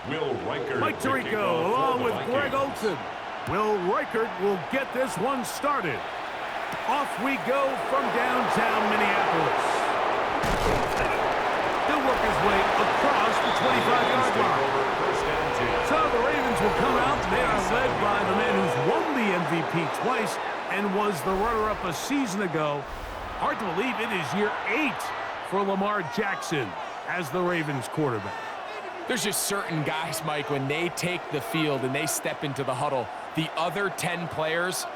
Mike Tirico along with Greg Olson. Will Reichert will get this one started. Off we go from downtown Minneapolis. He'll work his way across the 25-yard line. So the Ravens will come out. They are led by the man who's won the MVP twice and was the runner-up a season ago. Hard to believe it is year 8 for Lamar Jackson as the Ravens quarterback. There's just certain guys, Mike, when they take the field and they step into the huddle, the other 10 players,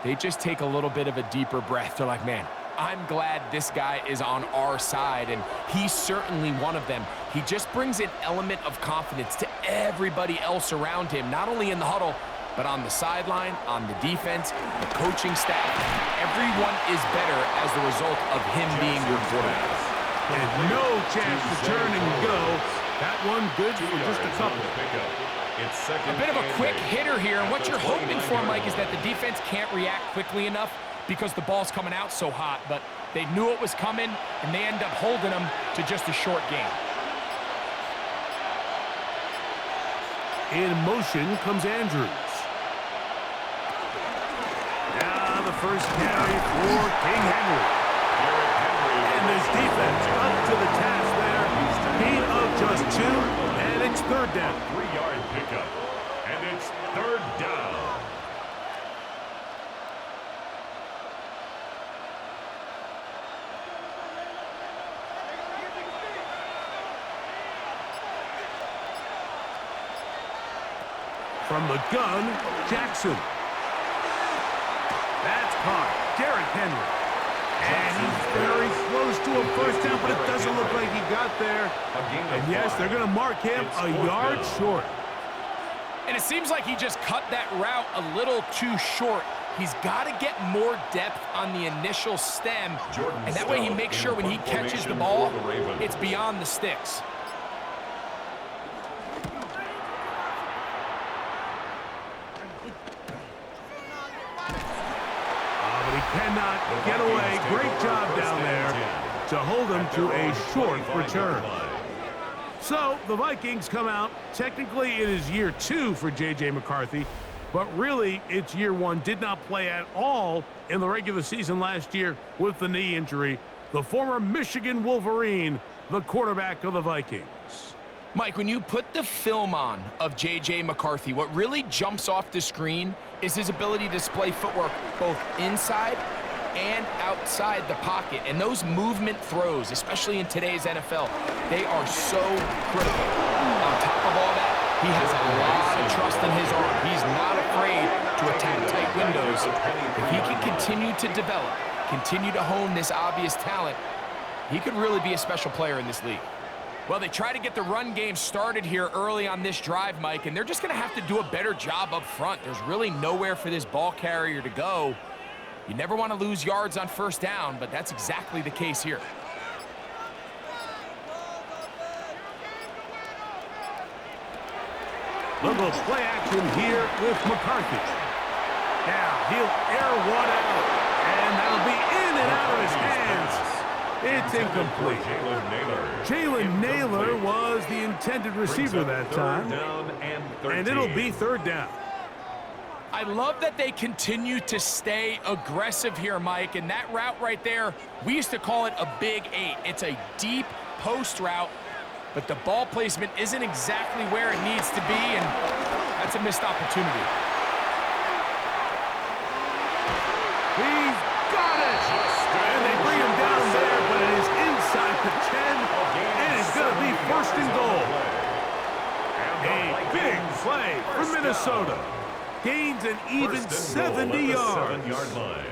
they just take a little bit of a deeper breath. They're like, man, I'm glad this guy is on our side, and he's certainly one of them. He just brings an element of confidence to everybody else around him, not only in the huddle, but on the sideline, on the defense, the coaching staff. Everyone is better as the result of him being your quarterback. And no chance to turn and go. That one good for just a couple. A bit of a quick hitter here, and what you're hoping for, Mike, is that the defense can't react quickly enough because the ball's coming out so hot, but they knew it was coming, and they end up holding them to just a short gain. In motion comes Andrews. Now the first carry for King Henry. And this defense up to the task there. Gain of just 2, and it's third down. 3-yard pickup, and it's third down. From the gun, Jackson. That's caught. Derrick Henry. And he's very close to a first down, but it doesn't look like he got there. And yes, they're going to mark him a yard short. And it seems like he just cut that route a little too short. He's got to get more depth on the initial stem, and that way he makes sure when he catches the ball, it's beyond the sticks. Cannot get away. Great job down there to hold him to a short return. So the Vikings come out. Technically, it is year 2 for J.J. McCarthy, but really it's year 1. Did not play at all in the regular season last year with the knee injury. The former Michigan Wolverine, the quarterback of the Vikings. Mike, when you put the film on of J.J. McCarthy, what really jumps off the screen is his ability to display footwork both inside and outside the pocket. And those movement throws, especially in today's NFL, they are so critical. On top of all that, he has a lot of trust in his arm. He's not afraid to attack tight windows. If he can continue to develop, continue to hone this obvious talent, he could really be a special player in this league. Well, they try to get the run game started here early on this drive, Mike, and they're just going to have to do a better job up front. There's really nowhere for this ball carrier to go. You never want to lose yards on first down, but that's exactly the case here. Little play action here with McCarthy. Now he'll air one out, and that'll be in and out of his hands. It's incomplete. Jalen Naylor was the intended receiver that time. And it'll be third down. I love that they continue to stay aggressive here, Mike. And that route right there, we used to call it a big 8. It's a deep post route, but the ball placement isn't exactly where it needs to be, and that's a missed opportunity. He's got it! And they bring him down there, but it is inside the 10, and it's going to be first and goal. A big play for Minnesota. Gains an even 70 yards. 7-yard line.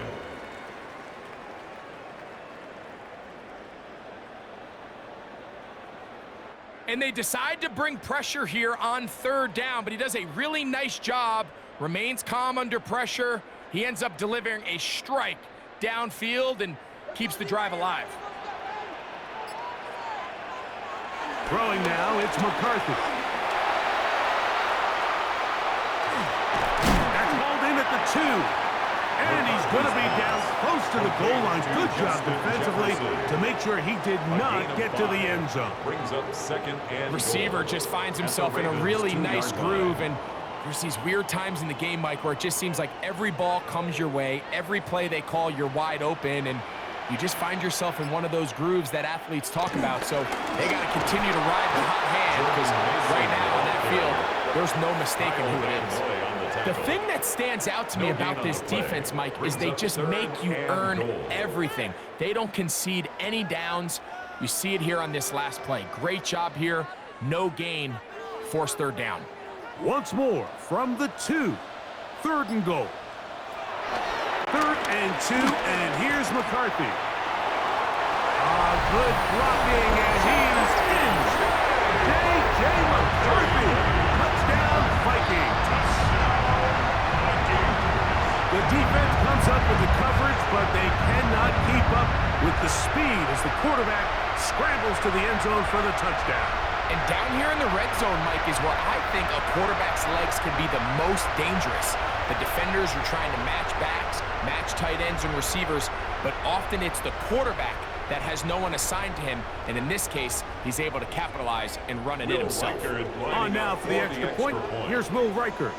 And they decide to bring pressure here on third down, but he does a really nice job, remains calm under pressure. He ends up delivering a strike downfield and keeps the drive alive. Throwing now, it's McCarthy. That's hauled in at the 2. And he's going to be down close to the goal line. Good job defensively quickly to make sure he did not get to the end zone. Brings up second and Receiver goal. just finds himself in a really nice groove, and there's these weird times in the game, Mike, where it just seems like every ball comes your way, every play they call, you're wide open, and you just find yourself in one of those grooves that athletes talk about. So they got to continue to ride the hot hand, because right now on that field, there's no mistaking who it is. The thing that stands out to me about this defense, Mike, is they just make you earn everything. They don't concede any downs. You see it here on this last play. Great job here. No gain. Forced third down. Once more from the 2. 3rd and goal. 3rd and 2, and here's McCarthy. Good blocking, and he's hinged. J.J. McCarthy. Touchdown, Vikings. The defense comes up with the coverage, but they cannot keep up with the speed as the quarterback scrambles to the end zone for the touchdown. And down here in the red zone, Mike, is where I think a quarterback's legs can be the most dangerous. The defenders are trying to match backs, match tight ends and receivers, but often it's the quarterback that has no one assigned to him, and in this case, he's able to capitalize and run it in himself. On now for the extra point. Here's Will Riker.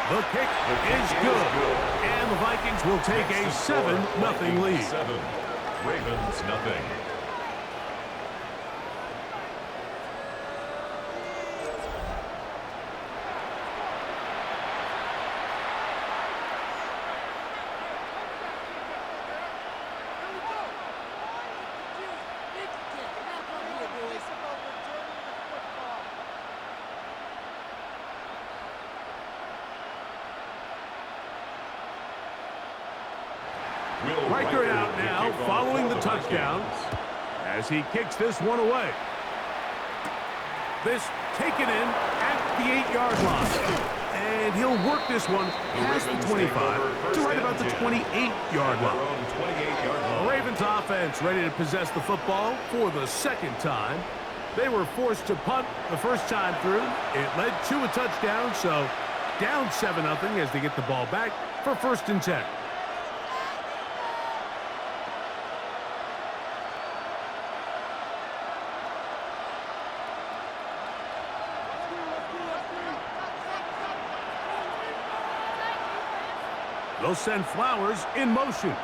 The kick is good, and the Vikings will take a 7-0 lead. 7, Ravens nothing. Riker out now, following the touchdown, as he kicks this one away. This taken in at the 8-yard line. And he'll work this one past the 25 to right about the 28-yard line. The Ravens offense ready to possess the football for the 2nd time. They were forced to punt the first time through. It led to a touchdown, so down 7-0 as they get the ball back for 1st and 10. They'll send Flowers in motion.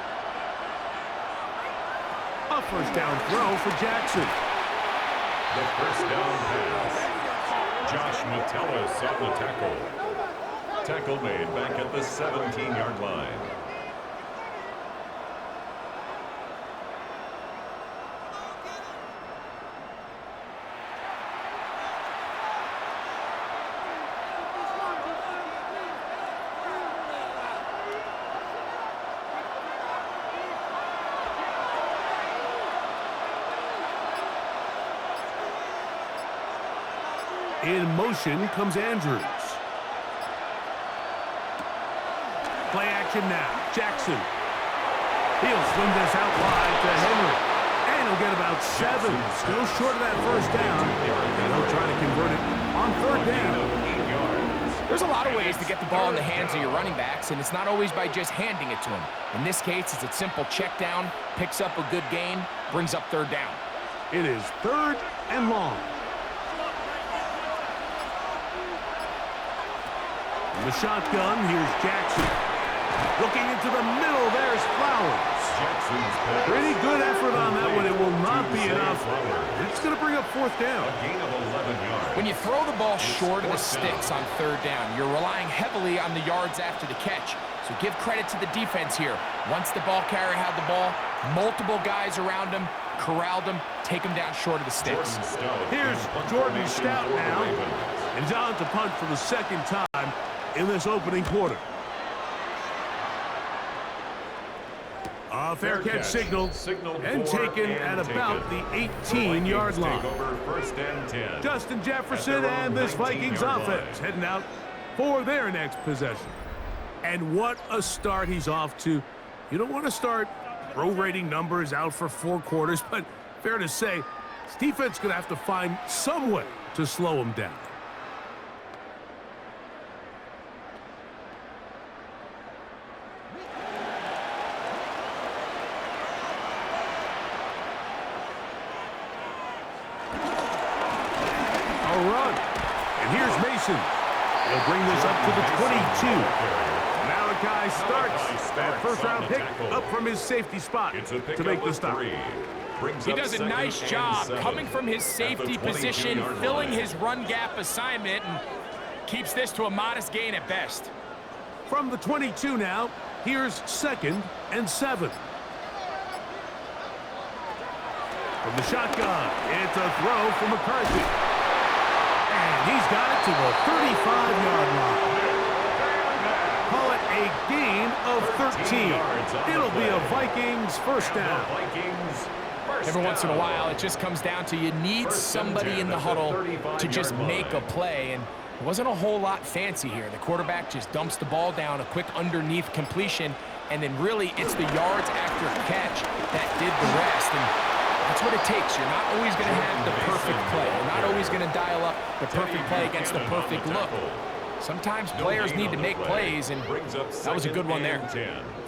A 1st down throw for Jackson. The 1st down pass. Josh Metellus on the tackle. Tackle made back at the 17-yard line. In motion comes Andrews. Play action now. Jackson. He'll swing this out wide to Henry. And he'll get about 7. Still short of that 1st down. And he'll try to convert it on 3rd down. There's a lot of ways to get the ball in the hands of your running backs, and it's not always by just handing it to them. In this case, it's a simple check down, picks up a good gain, brings up 3rd down. It is 3rd and long. In the shotgun, here's Jackson. Looking into the middle, there's Flowers. Pretty good effort on that one. It will not be enough. It's going to bring up 4th down. A gain of 11 yards. When you throw the ball short of the sticks on 3rd down, you're relying heavily on the yards after the catch. So give credit to the defense here. Once the ball carrier had the ball, multiple guys around him, corralled him, take him down short of the sticks. Here's Jordan Stout now. And he's on to punt for the 2nd time in this opening quarter. A fair catch signaled and taken at about the 18-yard line. 1st and 10. Justin Jefferson and this Vikings offense heading out for their next possession. And what a start he's off to. You don't want to start prorating numbers out for 4 quarters, but fair to say, this defense is going to have to find some way to slow him down. here's Mason. He'll bring this up to the 22. Now a guy starts that first-round pick up from his safety spot to make the stop. He does a nice job coming from his safety position, filling his run gap assignment, and keeps this to a modest gain at best. From the 22 now, here's 2nd and 7. From the shotgun, it's a throw from McCarthy. And he's got it to the 35-yard line. Call it a gain of 13. It'll be a Vikings first down. Every once in a while, it just comes down to you need somebody in the huddle to just make a play, and it wasn't a whole lot fancy here. The quarterback just dumps the ball down, a quick underneath completion, and then really it's the yards after catch that did the rest. And that's what it takes. You're not always going to have the perfect play. You're not always going to dial up the perfect play against the perfect look. Sometimes players need to make plays, and that was a good one there.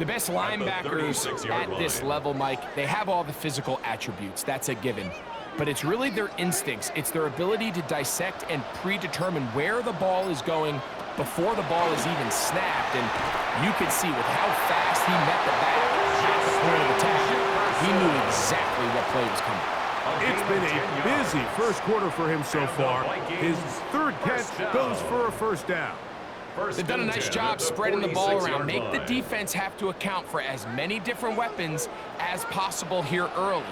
The best linebackers at this level, Mike, they have all the physical attributes. That's a given. But it's really their instincts. It's their ability to dissect and predetermine where the ball is going before the ball is even snapped. And you could see with how fast he met the back at the point of attack, he knew exactly what play was coming. It's been a busy first quarter for him so far. His 3rd catch goes for a first down. They've done a nice job spreading the ball around. Make the defense have to account for as many different weapons as possible here early.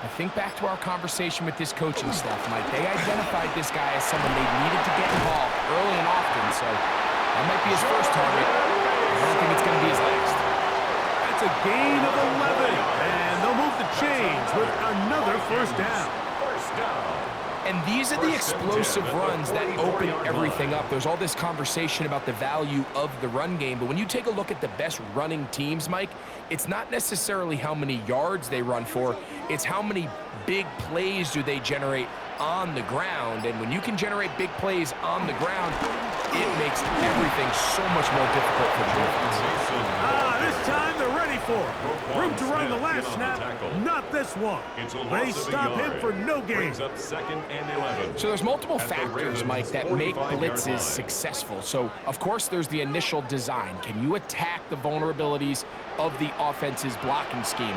I think back to our conversation with this coaching staff, Mike. They identified this guy as someone they needed to get involved early and often, so that might be his first target. I don't think it's going to be his last. That's a gain of 11, and they'll move the chains with another first down. And these are the explosive runs that open everything up. There's all this conversation about the value of the run game, but when you take a look at the best running teams, Mike, it's not necessarily how many yards they run for, it's how many big plays do they generate on the ground. And when you can generate big plays on the ground, it makes everything so much more difficult for the defense. This time they're ready for it. Room to run the last snap, not this one. They stop him for no gain. So there's multiple factors, Mike, that make blitzes successful. So, of course, there's the initial design. Can you attack the vulnerabilities of the offense's blocking scheme?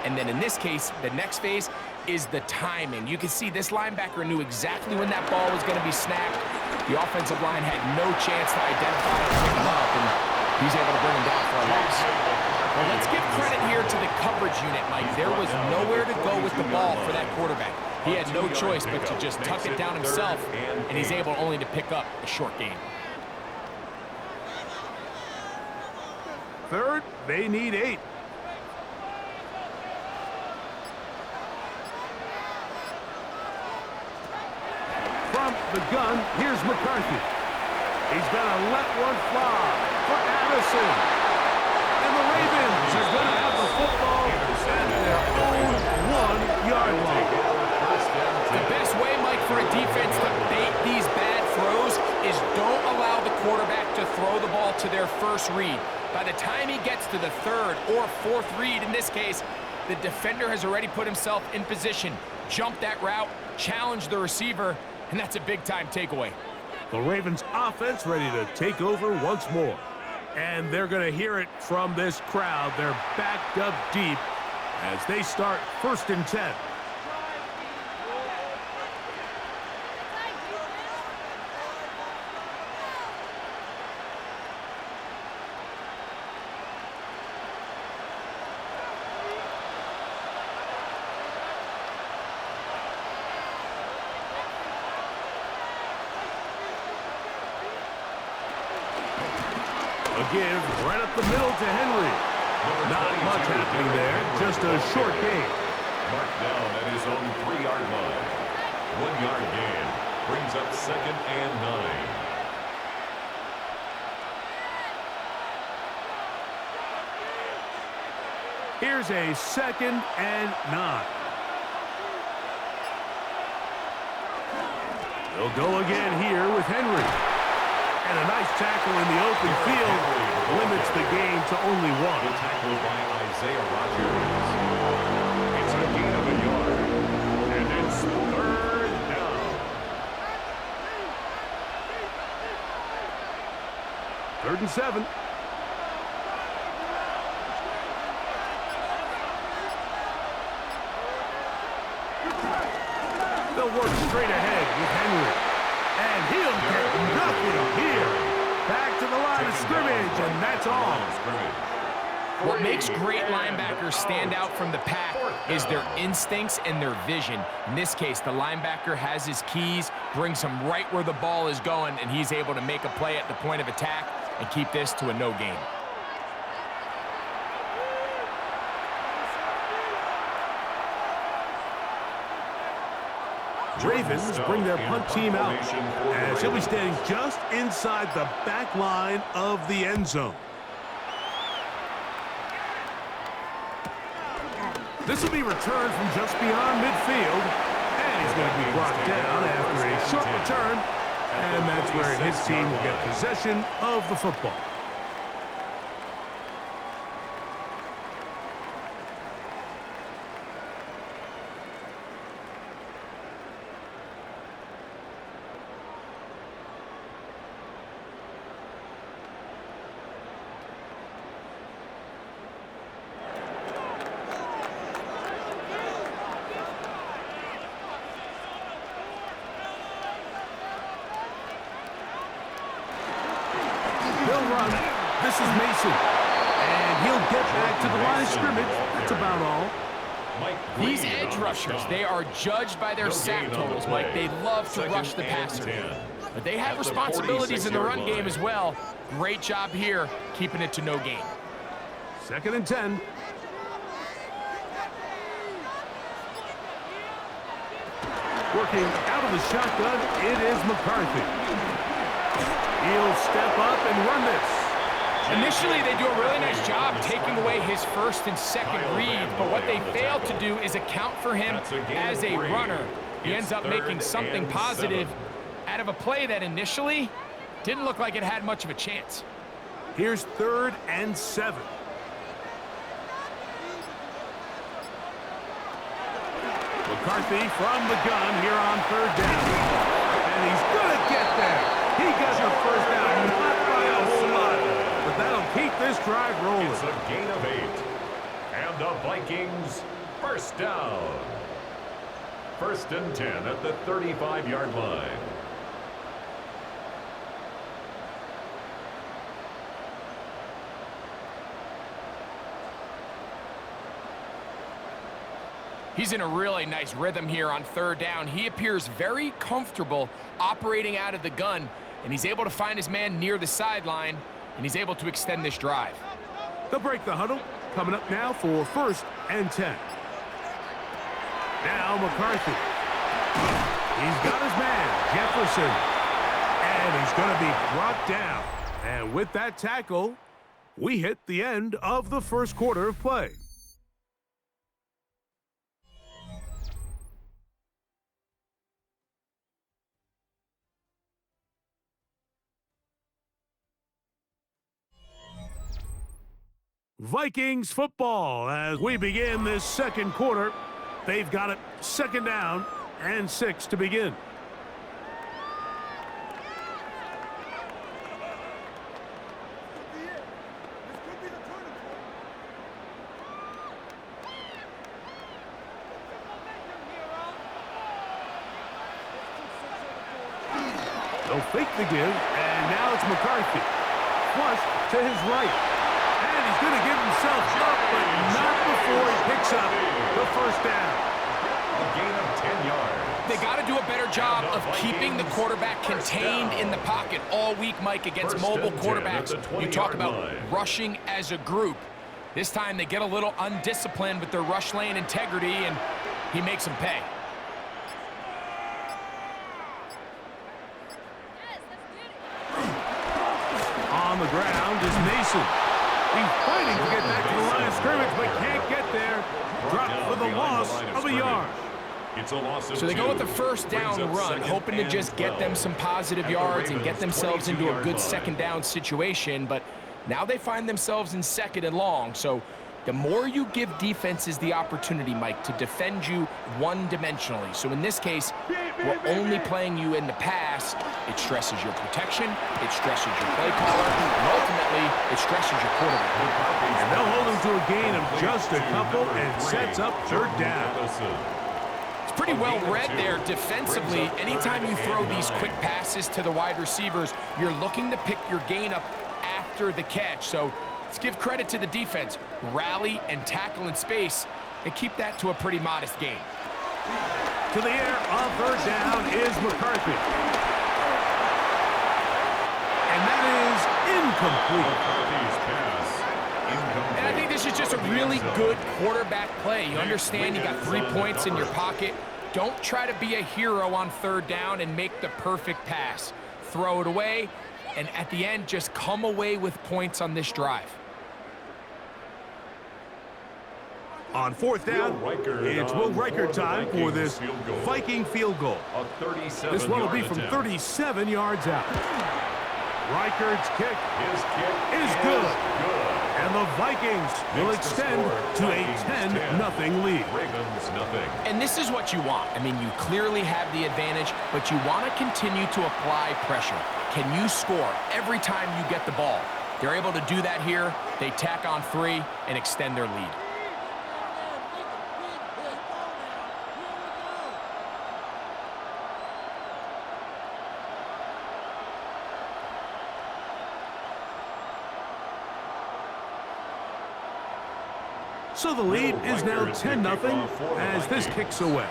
And then in this case, the next phase is the timing. You can see this linebacker knew exactly when that ball was going to be snapped. The offensive line had no chance to identify and pick him up, and he's able to bring him down for a loss. Well, let's give credit here to the coverage unit, Mike. There was nowhere to go with the ball for that quarterback. He had no choice but to just tuck it down himself, and he's able only to pick up a short gain. 3rd, they need 8. From the gun, here's McCarthy. He's gonna let one fly for Addison. And the Ravens are gonna have the football at their own 1-yard line. The best way, Mike, for a defense to bait these bad throws is don't allow the quarterback to throw the ball to their first read. By the time he gets to the 3rd or 4th read, in this case, the defender has already put himself in position, jumped that route, challenged the receiver, and that's a big-time takeaway. The Ravens offense ready to take over once more. And they're going to hear it from this crowd. They're backed up deep as they start 1st and 10. A give right up the middle to Henry. Not much happening there, just a short gain. Marked down at his own 3-yard line. 1-yard gain brings up 2nd and 9. Here's a 2nd and 9. They'll go again here with Henry. And a nice tackle in the open field limits the game to only 1. The tackle by Isaiah Rodgers. It's a gain of a yard. And it's 3rd down. 3rd and 7. They'll work straight ahead with Henry. And he'll get nothing here. Back to the line of scrimmage, and that's all. What makes great linebackers stand out from the pack is their instincts and their vision. In this case, the linebacker has his keys, brings him right where the ball is going, and he's able to make a play at the point of attack and keep this to a no gain. Ravens bring their punt team out as he'll be standing just inside the back line of the end zone. This will be returned from just beyond midfield, and he's going to be brought down after a short return, and that's where his team will get possession of the football. Run. This is Mason, and he'll get back to the line of scrimmage. That's about all. These edge rushers, they are judged by their sack totals, Mike. They love to rush the passer. But they have responsibilities in the run game as well. Great job here, keeping it to no gain. 2nd and 10. Working out of the shotgun, it is McCarthy. He'll step up and run this. Initially, they do a really nice job taking away his 1st and 2nd read, but what they fail to do is account for him as a runner. He ends up making something positive out of a play that initially didn't look like it had much of a chance. Here's 3rd and 7. McCarthy from the gun here on 3rd down. And he's going to get there. He got the 1st down, not by a whole lot, but that'll keep this drive rolling. It's a gain of 8. And the Vikings, 1st down. 1st and 10 at the 35-yard line. He's in a really nice rhythm here on 3rd down. He appears very comfortable operating out of the gun, and he's able to find his man near the sideline, and he's able to extend this drive. They'll break the huddle. Coming up now for 1st and 10. Now McCarthy. He's got his man, Jefferson. And he's going to be brought down. And with that tackle, we hit the end of the 1st quarter of play. Vikings football as we begin this 2nd quarter. They've got it 2nd down and 6 to begin. They'll fake the give, and now it's McCarthy. Flush to his right. And he's going to give himself up, but not before he picks up the 1st down. A gain of 10 yards. They got to do a better job of keeping the quarterback contained in the pocket all week, Mike, against mobile quarterbacks. You talk about rushing as a group. This time they get a little undisciplined with their rush lane integrity, and he makes them pay. On the ground is Mason. He's fighting to get back to the line of scrimmage, but can't get there. Dropped for the loss of a yard. It's a loss of 2. So they go with the 1st down run, hoping to just get them some positive yards and get themselves into a good 2nd down situation, but now they find themselves in 2nd and long. So The more you give defenses the opportunity, Mike, to defend you one-dimensionally. So in this case, we're only playing you in the pass. It stresses your protection, it stresses your play caller, and ultimately, it stresses your quarterback. And they'll hold him to a gain of just a couple and sets up third down. It's pretty well read there defensively. Anytime you throw these quick passes to the wide receivers, you're looking to pick your gain up after the catch. So let's give credit to the defense. Rally and tackle in space and keep that to a pretty modest gain. To the air on third down is McCarthy. And that is incomplete. And I think this is just a really good quarterback play. You understand you got 3 points in your pocket. Don't try to be a hero on third down and make the perfect pass. Throw it away, and at the end, just come away with points on this drive. On fourth down, it's Will Riker time for this Viking field goal. This one will be from 37 yards out. Riker's kick is good. And the Vikings will extend to a 10-0 lead. And this is what you want. I mean, you clearly have the advantage, but you want to continue to apply pressure. Can you score every time you get the ball? They're able to do that here. They tack on 3 and extend their lead. So the lead is now 10-0 as this kicks away.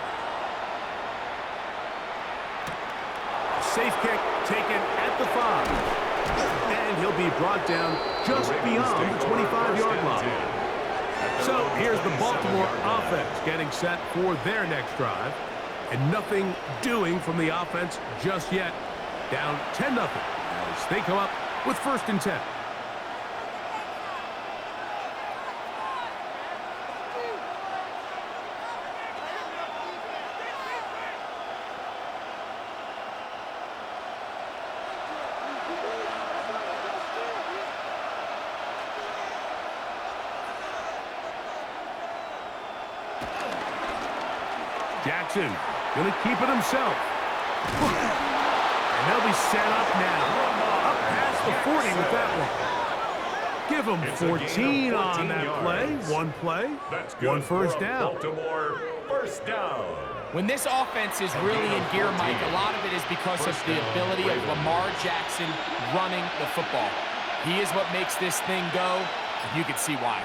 Safe kick taken at the 5. And he'll be brought down just beyond the 25-yard line. So here's the Baltimore offense getting set for their next drive. And nothing doing from the offense just yet. Down 10-0 as they come up with 1st and 10. Jackson gonna keep it himself. And they'll be set up now. Up past the 40 with that one. Give them 14 on that play. One play, one first down. Baltimore, first down. When this offense is really in gear, Mike, a lot of it is because of the ability of Lamar Jackson running the football. He is what makes this thing go, and you can see why.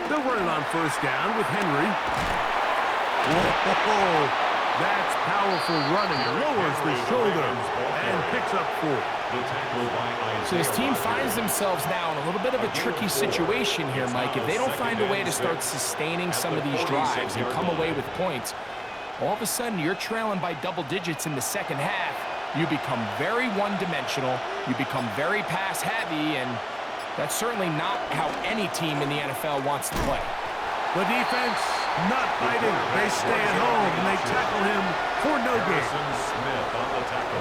They'll run it on first down with Henry. Whoa, that's powerful running. Lowers the shoulder and picks up 4. So this team finds themselves now in a little bit of a tricky situation here, Mike. If they don't find a way to start sustaining some of these drives and come away with points, all of a sudden you're trailing by double digits in the second half. You become very one-dimensional. You become very pass-heavy, and that's certainly not how any team in the NFL wants to play. The defense not fighting. They stay at home and they tackle him for no gain.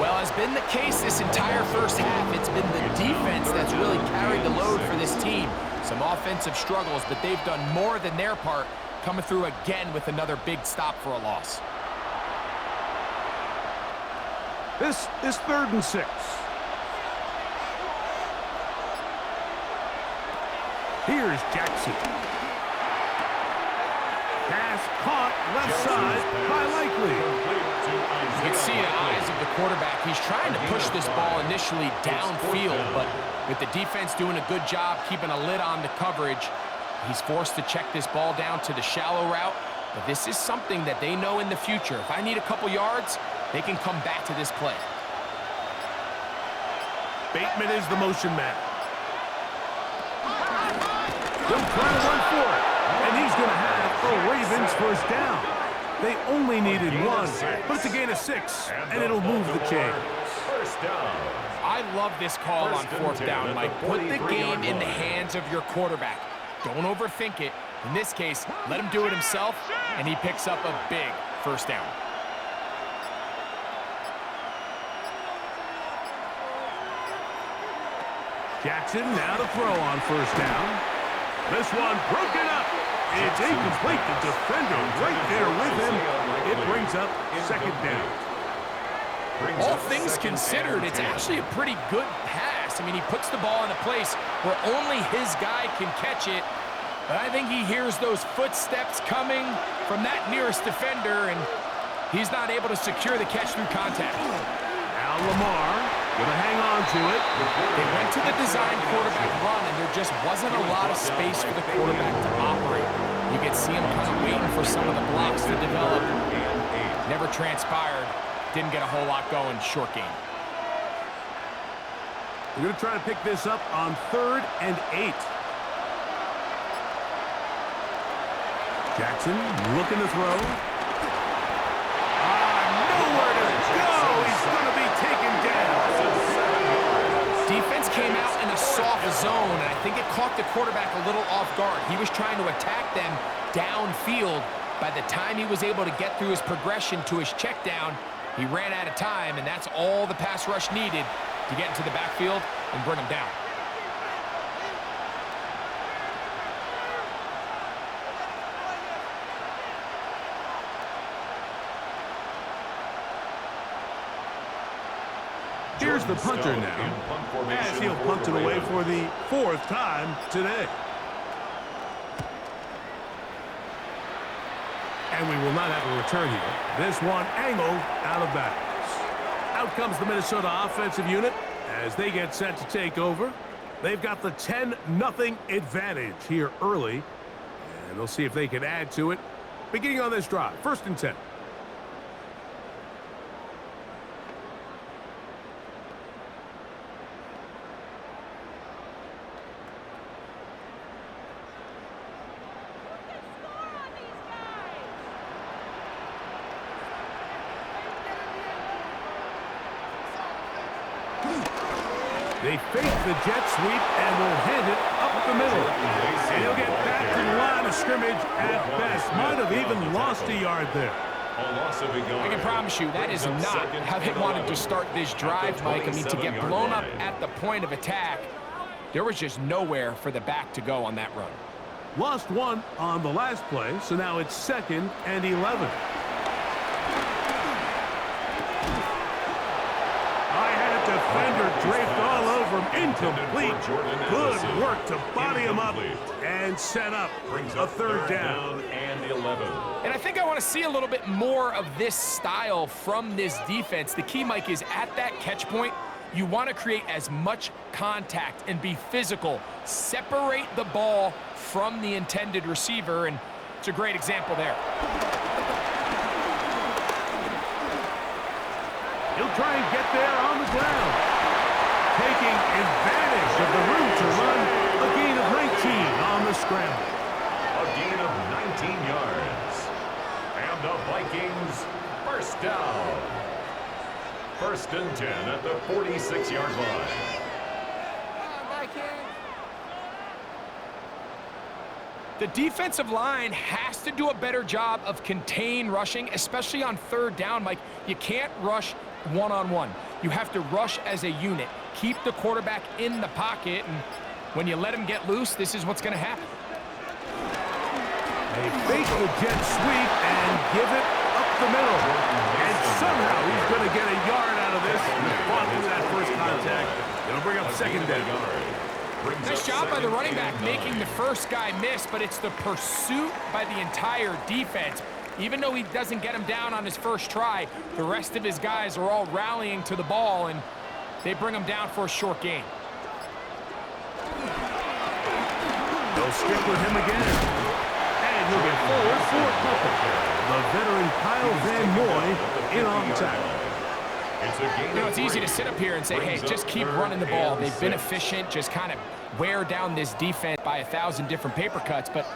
Well, as been the case this entire first half, it's been the defense that's really carried the load for this team. Some offensive struggles, but they've done more than their part, coming through again with another big stop for a loss. This is 3rd and 6. Here's Jackson. Pass caught left side by Likely. You can see the eyes of the quarterback. He's trying to push this ball initially downfield, but with the defense doing a good job keeping a lid on the coverage, he's forced to check this ball down to the shallow route. But this is something that they know in the future. If I need a couple yards, they can come back to this play. Bateman is the motion man. They'll try to run for it. And he's going to have a Ravens first down. They only needed 1, but it's a gain of 6, and it'll move the chains. First down. I love this call on 4th down, Mike. Put the game in the hands of your quarterback. Don't overthink it. In this case, let him do it himself, and he picks up a big first down. Jackson now to throw on first down. This one broken up. It's incomplete. The defender right there with him. It brings up second down. All things considered, it's actually a pretty good pass. I mean, he puts the ball in a place where only his guy can catch it. But I think he hears those footsteps coming from that nearest defender, and he's not able to secure the catch through contact. Now Lamar gonna hang on to it. They went to the design quarterback run, and there just wasn't a lot of space for the quarterback to operate. You could see him kind of waiting for some of the blocks to develop. Never transpired. Didn't get a whole lot going. Short game. We're gonna try to pick this up on 3rd and 8. Jackson looking to throw. Nowhere to go. He's going to be taken down. Defense came out in a soft zone, and I think it caught the quarterback a little off guard. He was trying to attack them downfield. By the time he was able to get through his progression to his check down, he ran out of time, and that's all the pass rush needed to get into the backfield and bring him down. Here's the punter now, as he'll punt it away for the 4th time today. And we will not have a return here. This one angled out of bounds. Out comes the Minnesota offensive unit as they get set to take over. They've got the 10-0 advantage here early, and they'll see if they can add to it. Beginning on this drive, 1st and 10. They fake the jet sweep and will hand it up the middle. And he'll get back to the line of scrimmage at best. Might have even lost a yard there. I can promise you that is not how they wanted to start this drive, Mike. I mean, to get blown up at the point of attack, there was just nowhere for the back to go on that run. Lost one on the last play, so now it's 2nd and 11. Defender draped all over him. Incomplete. Good work to body him up and set up a 3rd down and 11. And I think I want to see a little bit more of this style from this defense. The key, Mike, is at that catch point, you want to create as much contact and be physical. Separate the ball from the intended receiver, and it's a great example there. He'll try and get there on the ground. Taking advantage of the room to run. A gain of 19 on the scramble. A gain of 19 yards. And the Vikings first down. 1st and 10 at the 46-yard line. The defensive line has to do a better job of contain rushing, especially on 3rd down, Mike. You can't rush one-on-one. You have to rush as a unit. Keep the quarterback in the pocket, and when you let him get loose, this is what's going to happen. They fake the jet sweep and give it up the middle. And somehow he's going to get a yard out of this. He fought through that first contact. It'll bring up 2nd down. Nice job by the running back making the first guy miss, but it's the pursuit by the entire defense. Even though he doesn't get him down on his first try, the rest of his guys are all rallying to the ball, and they bring him down for a short gain. They'll stick with him again. And he'll get forward for a couple. The veteran Kyle Van Noy in on tackle. You know, it's easy to sit up here and say, hey, just keep running the ball. They've been efficient, just kind of wear down this defense by 1,000 different paper cuts. But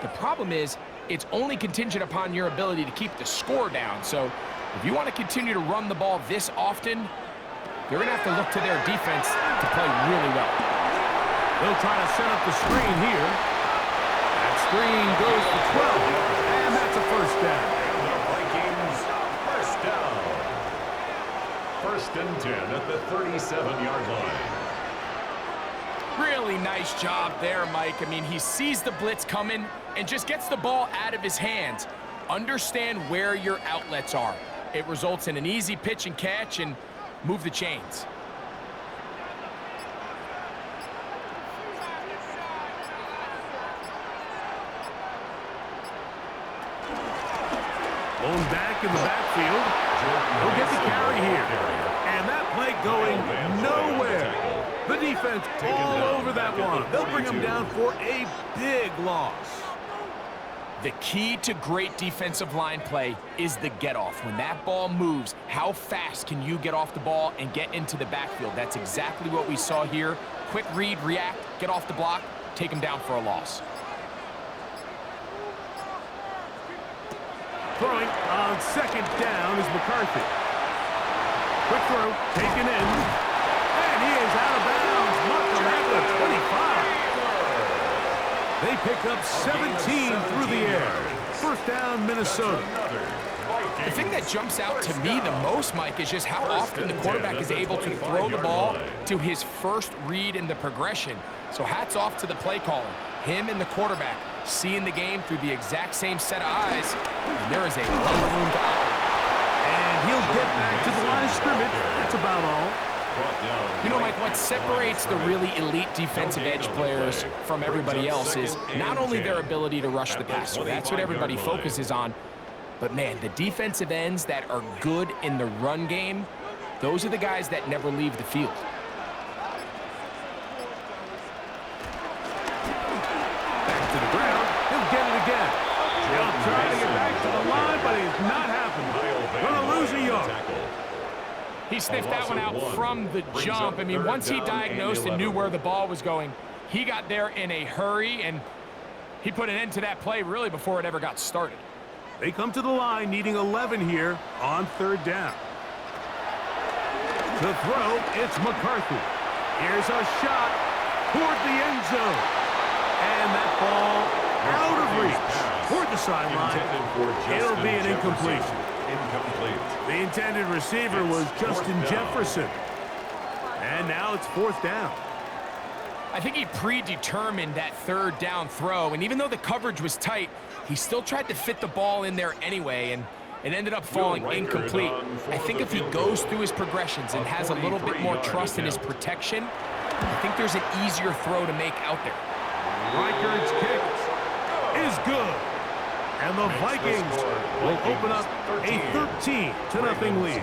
the problem is, it's only contingent upon your ability to keep the score down. So if you want to continue to run the ball this often, you're going to have to look to their defense to play really well. They'll try to set up the screen here. That screen goes for 12, and that's a first down. And the Vikings first down. 1st and 10 at the 37-yard line. Really nice job there, Mike. I mean, he sees the blitz coming and just gets the ball out of his hands. Understand where your outlets are. It results in an easy pitch and catch and move the chains. Blown back in the backfield. He'll get the carry here. And that play going nowhere. The defense all over that one. They'll bring him down for a big loss. The key to great defensive line play is the get-off. When that ball moves, how fast can you get off the ball and get into the backfield? That's exactly what we saw here. Quick read, react, get off the block, take him down for a loss. Throwing on second down is McCarthy. Quick throw, taken in, and he is out of bounds. Markham at the 25. They pick up 17 through the air. First down, Minnesota. The thing that jumps out to me the most, Mike, is just how often the quarterback is able to throw the ball to his first read in the progression. So hats off to the play caller. Him and the quarterback seeing the game through the exact same set of eyes, and there is a lot of room to operate. And he'll get back to the line of scrimmage. That's about all. You know, Mike, what separates the really elite defensive edge players from everybody else is not only their ability to rush the passer. That's what everybody focuses on. But, man, the defensive ends that are good in the run game, those are the guys that never leave the field. To the ground, he'll get it again. He'll try to get back to the line, but it's not happening. Gonna lose a yard. He sniffed that one out from the jump. I mean, once he diagnosed and knew where the ball was going, he got there in a hurry, and he put an end to that play really before it ever got started. They come to the line needing 11 here on third down. The throw, it's McCarthy. Here's a shot toward the end zone. And that ball out of reach toward the sideline. It'll be an incompletion. The intended receiver was Justin Jefferson. And now it's fourth down. I think he predetermined that third down throw, and even though the coverage was tight, he still tried to fit the ball in there anyway, and it ended up falling incomplete. I think if he goes through his progressions and has a little bit more trust in his protection, I think there's an easier throw to make out there. Reichard's kick is good. And the Vikings will open up a 13-0 lead.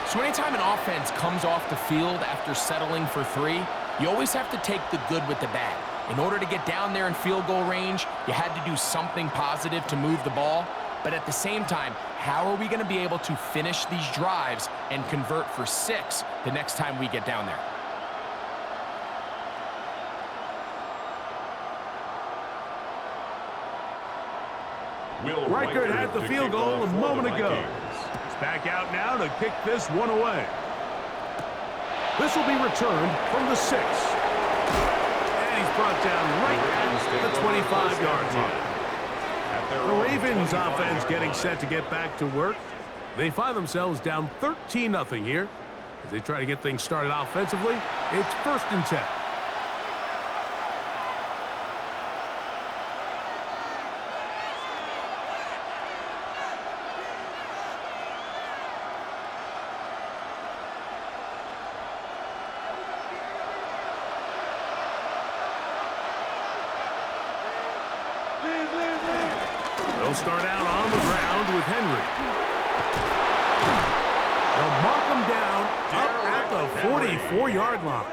So anytime an offense comes off the field after settling for three, you always have to take the good with the bad. In order to get down there in field goal range, you had to do something positive to move the ball. But at the same time, how are we going to be able to finish these drives and convert for 6 the next time we get down there? Reichard had the field goal a moment ago. He's back out now to kick this one away. This will be returned from the 6. And he's brought down right at the 25-yard line. The Ravens offense getting set to get back to work. They find themselves down 13-0 here. As they try to get things started offensively, it's 1st and 10. They'll start out on the ground with Henry. They'll mark him down up at the 44-yard line.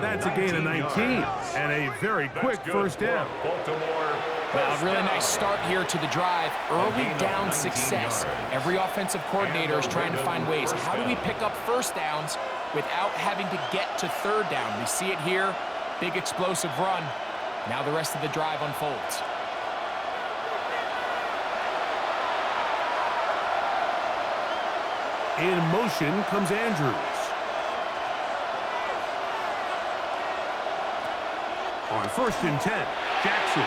That's a gain of 19 and a very quick first down. Well, a really nice start here to the drive. Early down success. Every offensive coordinator is trying to find ways. How do we pick up first downs without having to get to third down? We see it here. Big explosive run. Now the rest of the drive unfolds. In motion comes Andrews. On 1st and 10, Jackson.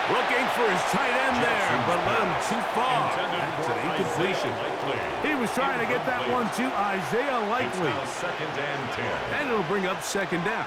Looking for his tight end there, but let him too far. That's an incompletion. He was trying to get that one to Isaiah Likely. Second and 10. And it'll bring up second down.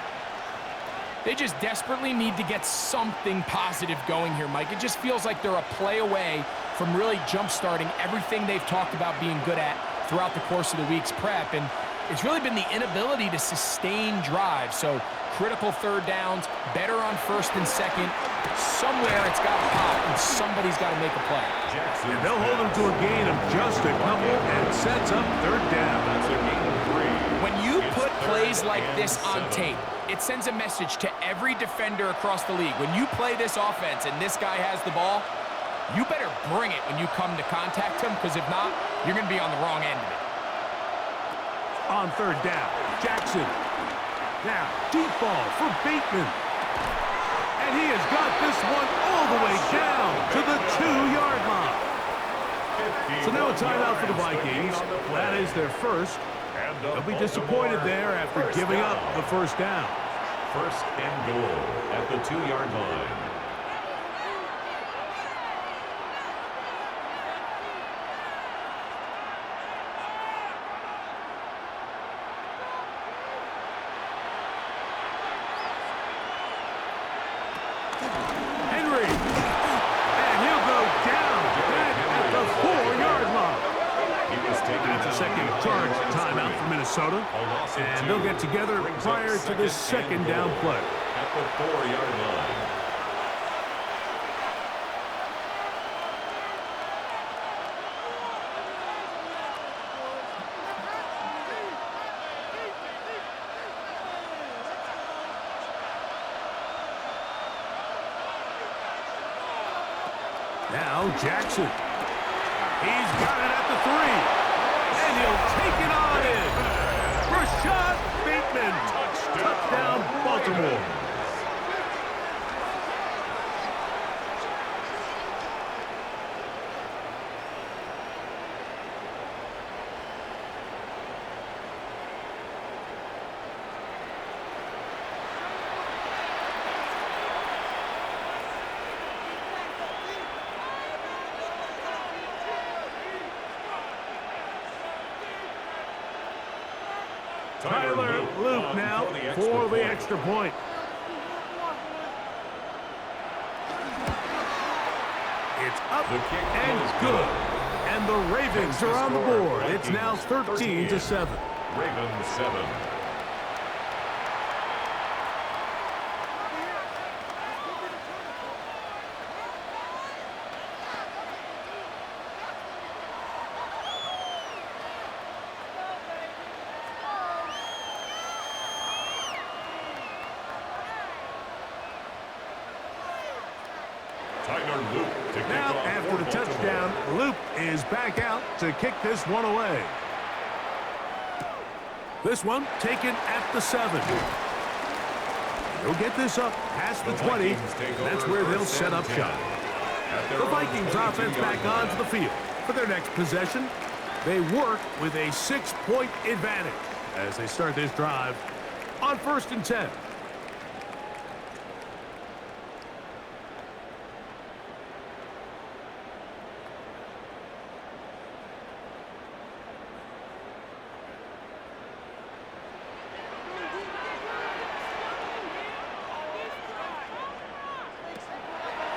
They just desperately need to get something positive going here, Mike. It just feels like they're a play away from really jump-starting everything they've talked about being good at throughout the course of the week's prep. And it's really been the inability to sustain drives. So critical third downs, better on first and second. Somewhere it's got to pop, and somebody's got to make a play. And they'll hold him to a gain of just a couple and sets up third down. That's a gain of 3. When you put plays like this on tape, it sends a message to every defender across the league. When you play this offense and this guy has the ball, you better bring it when you come to contact him, because if not, you're going to be on the wrong end of it. On third down, Jackson. Now, deep ball for Bateman. And he has got this one all the way down to the 2-yard line. So now a timeout for the Vikings. That is their first. They'll be disappointed there after giving up the first down. First and goal at the 2-yard line. Henry. And he'll go down back at the 4-yard line. That's a second charge timeout for Minnesota. And they'll get together prior to this second down play. At the 4-yard line. Now Jackson. He's got it at the 3. And he'll take it on in. Rashad Bateman. Touchdown, Baltimore. Tyler Luke now for the extra point. It's up and good. And the Ravens are on the board. It's now 13-7. Ravens 7. Now, after the touchdown, Luke is back out to kick this one away. This one taken at the 7. He'll get this up past the 20. That's where they'll set up shop. The Vikings offense back onto the field. For their next possession, they work with a 6-point advantage as they start this drive on 1st and 10.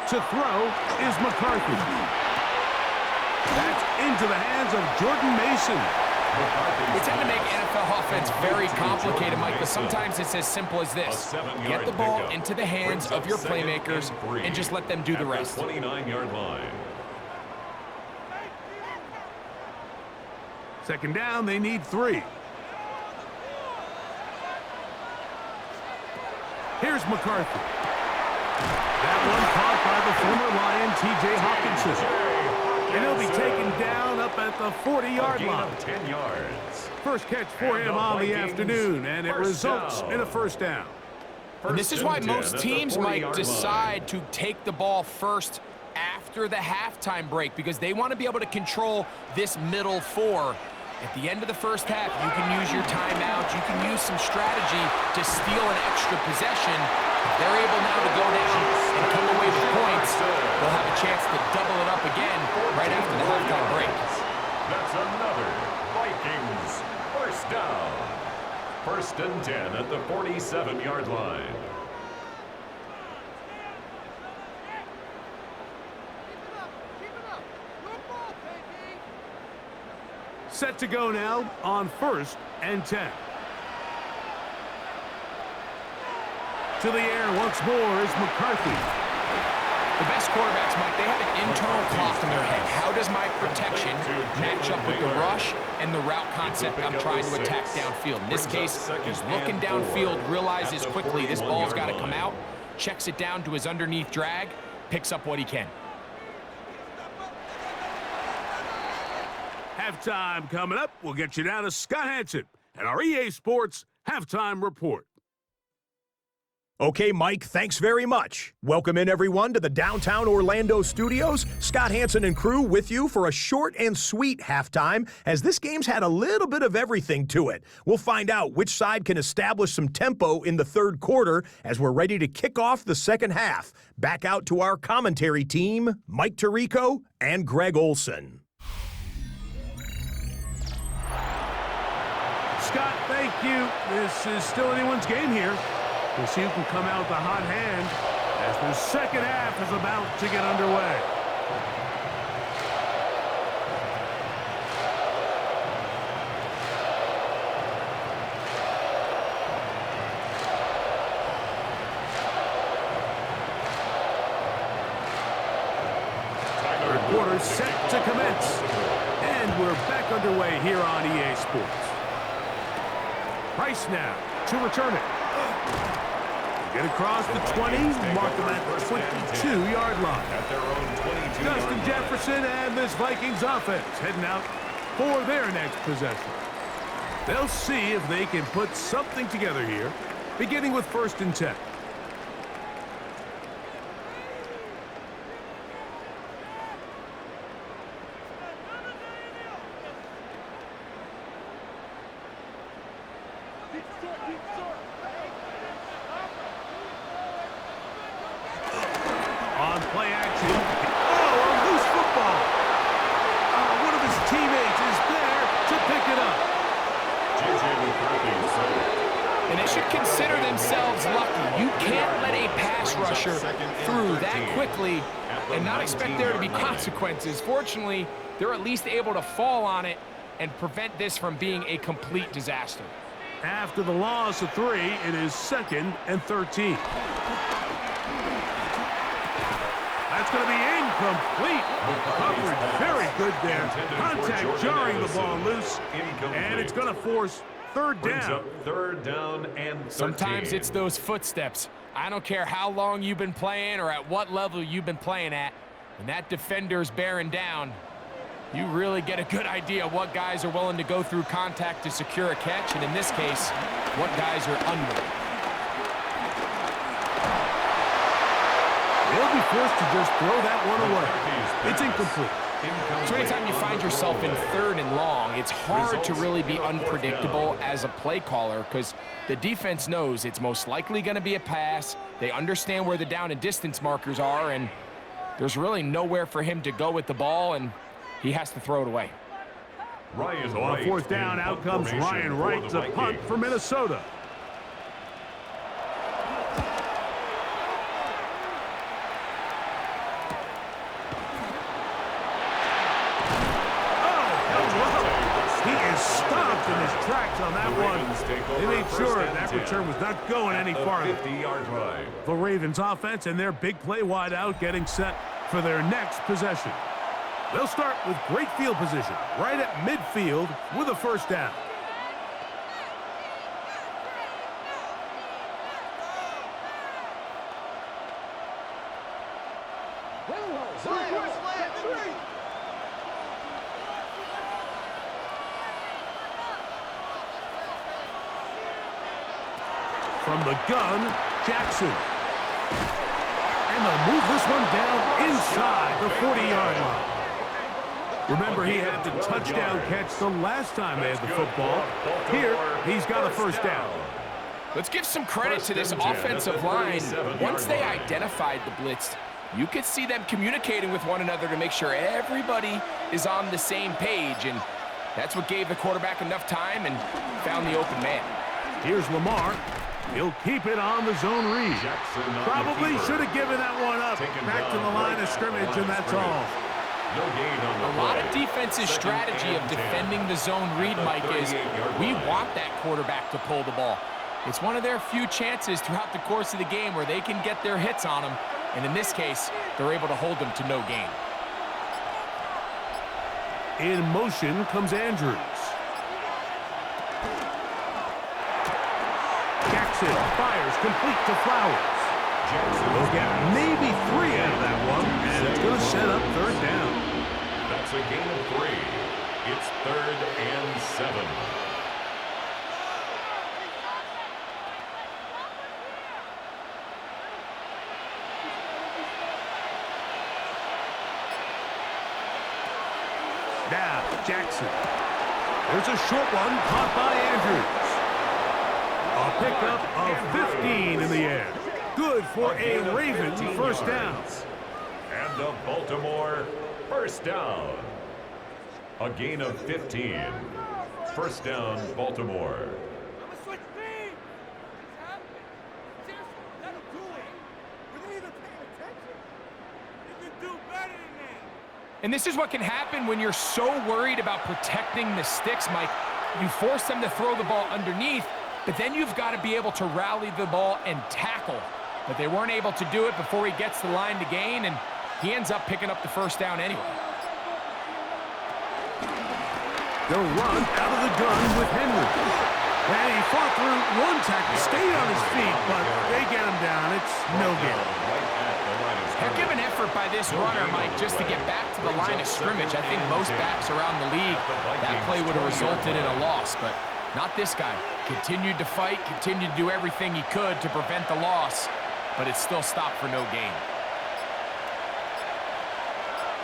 To throw is McCarthy. That's into the hands of Jordan Mason. We tend to make NFL offense very complicated, Mike, but sometimes it's as simple as this. Get the ball into the hands of your playmakers and just let them do the rest. 29-yard line. Second down, they need 3. Here's McCarthy. That one caught by the former Lion, T.J. Hawkinson. And he'll be taken down up at the 40-yard line. 10 yards. First catch for him on the afternoon, and it results in a first down. And this is why most teams might decide to take the ball first after the halftime break, because they want to be able to control this middle 4. At the end of the first half, you can use your timeout. You can use some strategy to steal an extra possession. They're able now to go down and come away with points. and 10 at the 47-yard line. Set to go now on 1st and 10. To the air once more is McCarthy. The best quarterbacks, Mike, they have an internal clock in their head. How does my protection match up with the rush and the route concept I'm trying to attack downfield? In this case, he's looking downfield, realizes quickly this ball's got to come out, checks it down to his underneath drag, picks up what he can. Halftime coming up. We'll get you down to Scott Hanson and our EA Sports Halftime Report. Okay, Mike, thanks very much. Welcome in, everyone, to the downtown Orlando studios. Scott Hanson and crew with you for a short and sweet halftime, as this game's had a little bit of everything to it. We'll find out which side can establish some tempo in the third quarter as we're ready to kick off the second half. Back out to our commentary team, Mike Tirico and Greg Olson. Scott, thank you. This is still anyone's game here. We'll see who can come out with a hot hand as the second half is about to get underway. Third quarter set to commence. And we're back underway here on EA Sports. Price now to return it. Get across the 20, mark them at the 22-yard line. At their own 22-yard Justin line. Jefferson and this Vikings offense heading out for their next possession. They'll see if they can put something together here, beginning with 1st and 10. On play action. Oh, a loose football. One of his teammates is there to pick it up. And they should consider themselves lucky. You can't let a pass rusher through that quickly and not expect there to be consequences. Fortunately, they're at least able to fall on it and prevent this from being a complete disaster. After the loss of 3, it is 2nd and 13. That's going to be incomplete. Coverage very good there. Contact jarring the ball loose. And it's going to force 3rd down. 3rd down and 13. Sometimes it's those footsteps. I don't care how long you've been playing or at what level you've been playing at. When that defender's bearing down, you really get a good idea of what guys are willing to go through contact to secure a catch, and in this case, what guys are unwilling. They'll be forced to just throw that one away. It's incomplete. So anytime you find yourself in 3rd and long, it's hard to really be unpredictable as a play caller because the defense knows it's most likely going to be a pass. They understand where the down and distance markers are, and there's really nowhere for him to go with the ball, and he has to throw it away. So on 4th down, out comes Ryan Wright to punt for Minnesota. In his tracks on that one. They made sure that return was not going any farther. 50-yard line. The Ravens offense and their big play wide out getting set for their next possession. They'll start with great field position right at midfield with a 1st down. From the gun, Jackson. And they'll move this one down inside the 40-yard line. Remember, he had the touchdown catch the last time they had the football. Here, he's got a 1st down. Let's give some credit to this offensive line. Once they identified the blitz, you could see them communicating with one another to make sure everybody is on the same page, and that's what gave the quarterback enough time and found the open man. Here's Lamar. He'll keep it on the zone read. Probably should have given that one up. Back to the line of scrimmage, and that's all. A lot of defense's strategy of defending the zone read, Mike, is we want that quarterback to pull the ball. It's one of their few chances throughout the course of the game where they can get their hits on them, and in this case, they're able to hold them to no gain. In motion comes Andrews. Jackson fires complete to Flowers. They'll get maybe 3 out of that one, and it's going to set up third down. That's a gain of 3. It's 3rd and 7. Now, Jackson. There's a short one caught by Andrews. A pickup of 15 in the air. Good for a Raven first down. And the Baltimore first down. A gain of 15. First down, Baltimore. And this is what can happen when you're so worried about protecting the sticks, Mike. You force them to throw the ball underneath, but then you've got to be able to rally the ball and tackle. But they weren't able to do it before he gets the line to gain, and he ends up picking up the first down anyway. They'll run out of the gun with Henry. And he fought through one tackle, stayed on his feet, but they get him down. It's no gain. Heck of an effort by this runner, Mike, just to get back to the line of scrimmage. I think most backs around the league, that play would have resulted in a loss, but not this guy. Continued to fight, continued to do everything he could to prevent the loss, but it still stopped for no gain.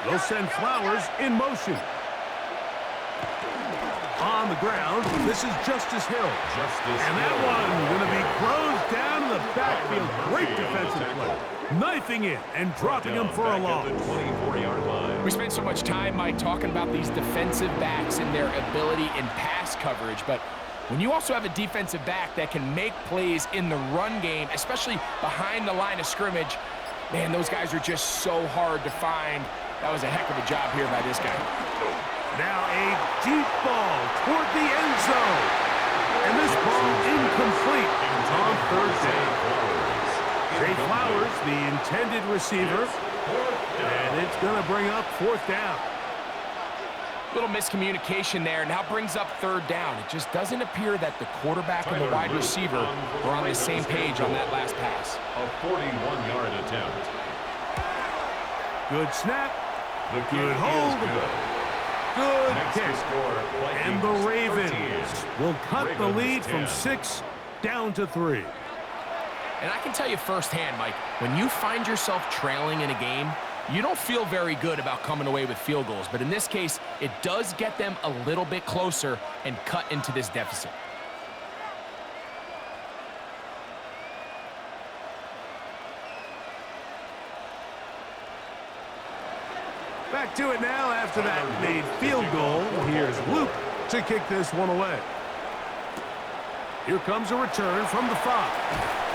They'll send Flowers in motion. On the ground, this is Justice Hill. And that one going to be closed down in the backfield. Great defensive play. Knifing it and dropping him for a loss. We spent so much time, Mike, talking about these defensive backs and their ability in pass coverage, but when you also have a defensive back that can make plays in the run game, especially behind the line of scrimmage, man, those guys are just so hard to find. That was a heck of a job here by this guy. Now a deep ball toward the end zone. And this ball incomplete on third down. Zay Flowers, the intended receiver, and it's going to bring up fourth down. Little miscommunication there, now brings up third down. It just doesn't appear that the quarterback and the wide receiver are on the same page on that last pass. A 41-yard attempt. Good snap. Good hold. Good kick. And the Ravens will cut the lead from 6 down to 3. And I can tell you firsthand, Mike, when you find yourself trailing in a game, you don't feel very good about coming away with field goals. But in this case, it does get them a little bit closer and cut into this deficit. Back to it now after that made field goal. Here's Luke to kick this one away. Here comes a return from the 5.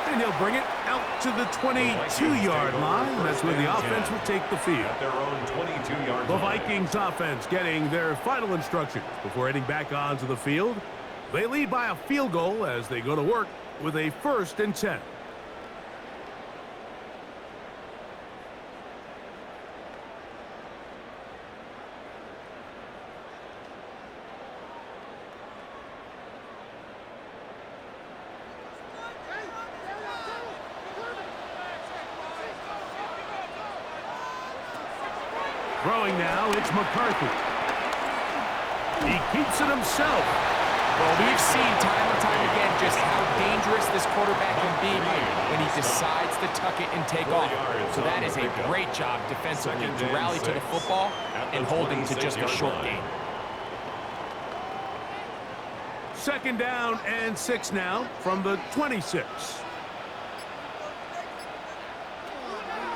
And he'll bring it out to the 22-yard line. That's where the offense will take the field. At their own 22-yard line. The Vikings offense getting their final instructions before heading back onto the field. They lead by a field goal as they go to work with a 1st and 10. Throwing now, it's McCarthy. He keeps it himself. Well, we've seen time and time again just how dangerous this quarterback can be when he decides to tuck it and take off. So that is a great job defensively to rally to the football and hold him to just a short gain. 2nd down and 6 now from the 26.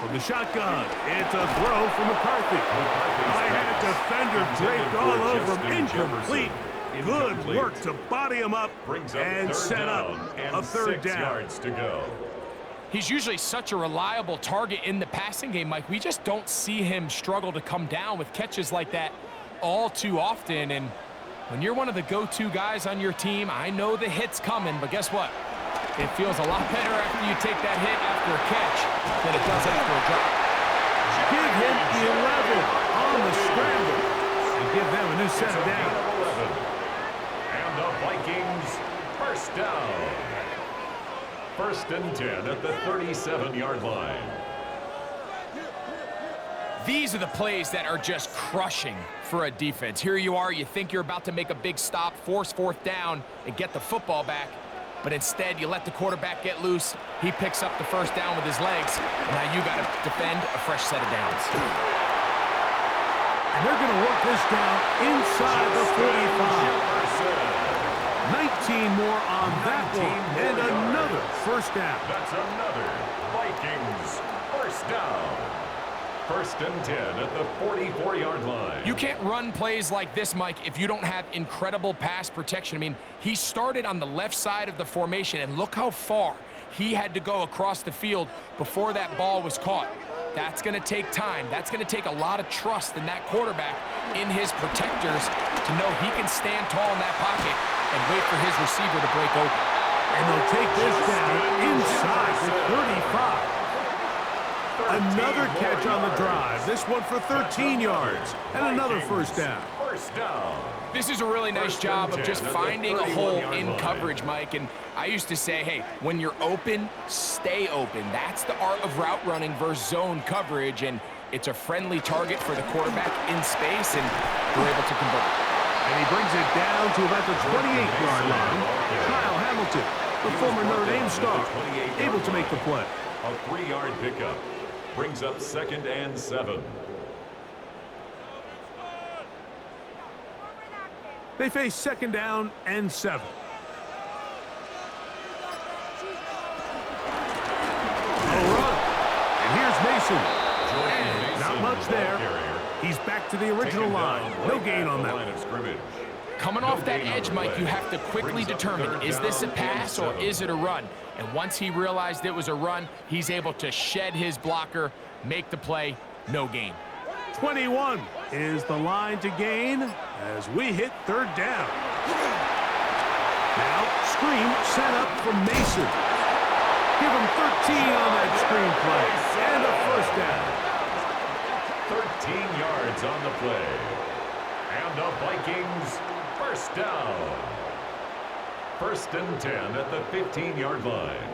From the shotgun, it's a throw from McCarthy. I had a defender draped all over him, incomplete. Good work to body him up and set up a third down. 6 yards to go. He's usually such a reliable target in the passing game, Mike. We just don't see him struggle to come down with catches like that all too often. And when you're one of the go-to guys on your team, I know the hit's coming, but guess what? It feels a lot better after you take that hit after a catch than it does after a drop. Give him 11 on the scramble and give them a new set of down. And the Vikings first down. 1st and 10 at the 37-yard line. These are the plays that are just crushing for a defense. Here you are, you think you're about to make a big stop, force 4th down, and get the football back. But instead, you let the quarterback get loose. He picks up the 1st down with his legs. And now you got to defend a fresh set of downs. And they're going to work this down inside the 45. 19 more on that one, and another 1st down. That's another Vikings first down. 1st and 10 at the 44-yard line. You can't run plays like this, Mike, if you don't have incredible pass protection. I mean, he started on the left side of the formation, and look how far he had to go across the field before that ball was caught. That's going to take time. That's going to take a lot of trust in that quarterback, in his protectors, to know he can stand tall in that pocket and wait for his receiver to break open. And they'll take this down inside the 35. Another catch on the drive. This one for 13 yards. And another 1st down. First down. This is a really nice job of just finding a hole in coverage, Mike. And I used to say, hey, when you're open, stay open. That's the art of route running versus zone coverage. And it's a friendly target for the quarterback in space, and we're able to convert. And he brings it down to about the 28-yard line. Kyle Hamilton, the former Notre Dame star, able to make the play. A 3-yard pickup. Brings up 2nd and 7. They face 2nd down and 7. A run. And here's Mason. And not much there. He's back to the original line. No gain on that one. Coming off that edge, Mike, you have to quickly determine, is this a pass or is it a run? And once he realized it was a run, he's able to shed his blocker, make the play, no gain. 21 is the line to gain as we hit 3rd down. Now, screen set up from Mason. Give him 13 on that screen play. And a 1st down. 13 yards on the play. And the Vikings first down. 1st and 10 at the 15-yard line.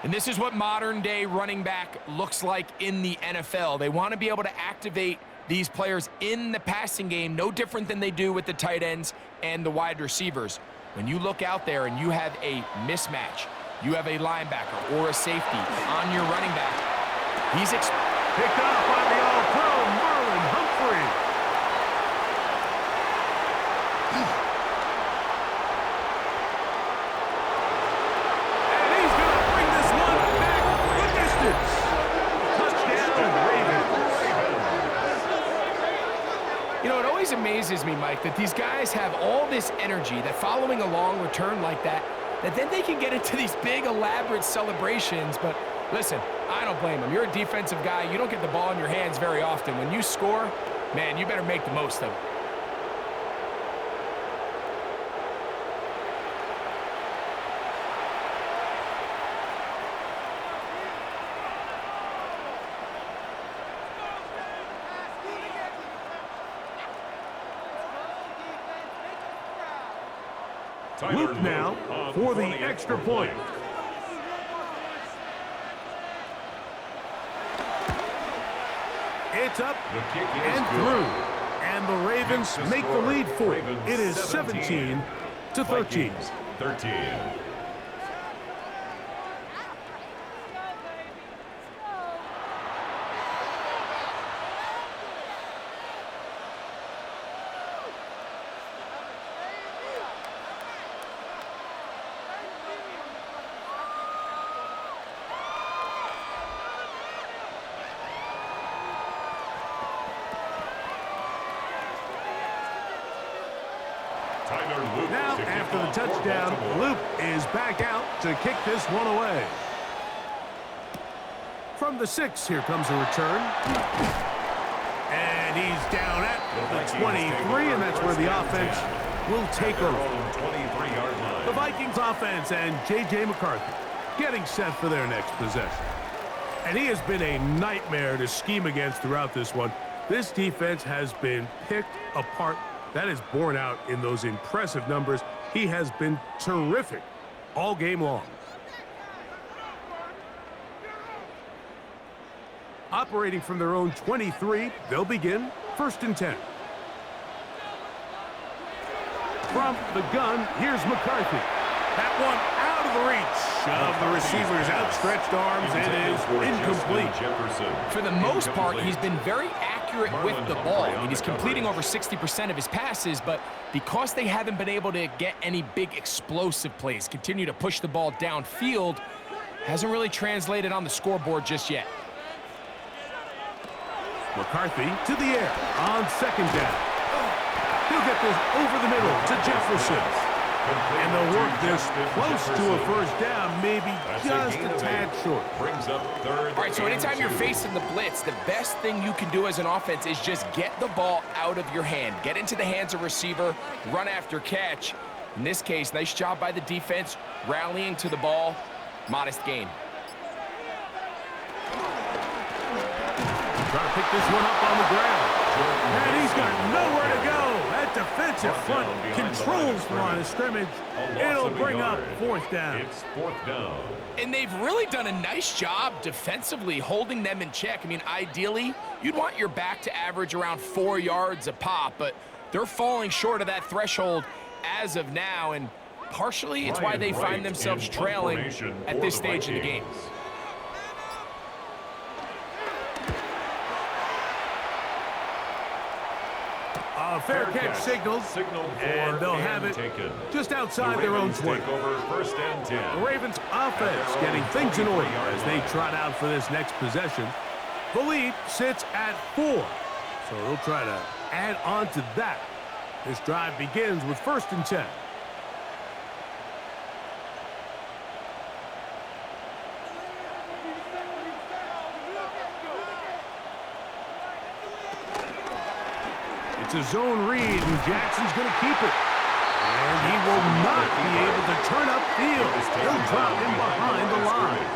And this is what modern-day running back looks like in the NFL. They want to be able to activate these players in the passing game, no different than they do with the tight ends and the wide receivers. When you look out there and you have a mismatch, you have a linebacker or a safety on your running back, he's picked up by the All-Pro, Marlon Humphrey. It amazes me, Mike, that these guys have all this energy, that following a long return like that then they can get into these big, elaborate celebrations. But listen, I don't blame them. You're a defensive guy. You don't get the ball in your hands very often. When you score, man, you better make the most of it. Luke now for the extra point. It's up and through. And the Ravens make the lead 4. It is 17 to 13. 13. After the touchdown, Luke is back out to kick this one away. From the 6, here comes a return. And he's down at the 23, and that's where the offense will take over. The Vikings offense and J.J. McCarthy getting set for their next possession. And he has been a nightmare to scheme against throughout this one. This defense has been picked apart. That is borne out in those impressive numbers. He has been terrific all game long. Operating from their own 23, they'll begin 1st and 10. From the gun, here's McCarthy. That one out of the reach of the receiver's outstretched arms. It is incomplete. For the most part, he's been very accurate with the ball. I mean, he's completing over 60% of his passes, but because they haven't been able to get any big explosive plays, continue to push the ball downfield, hasn't really translated on the scoreboard just yet. McCarthy to the air on 2nd down. He'll get this over the middle to Jefferson. And they'll work this close to a 1st down, maybe just a tad short. All right, so anytime you're facing the blitz, the best thing you can do as an offense is just get the ball out of your hand. Get into the hands of receiver, run after catch. In this case, nice job by the defense, rallying to the ball. Modest gain. Trying to pick this one up on the ground. And he's got nowhere to go. That defensive front controls the line of scrimmage. It'll bring up 4th down. It's 4th down. And they've really done a nice job defensively holding them in check. I mean, ideally, you'd want your back to average around 4 yards a pop, but they're falling short of that threshold as of now, and partially it's why they find themselves trailing at this stage in the game. A fair catch signaled, and they'll have it just outside their own 20. The Ravens offense getting things in order as they trot out for this next possession. The lead sits at 4, so they'll try to add on to that. This drive begins with 1st and 10. It's a zone read, and Jackson's going to keep it. And he will not be able to turn upfield. He'll drop him behind the line.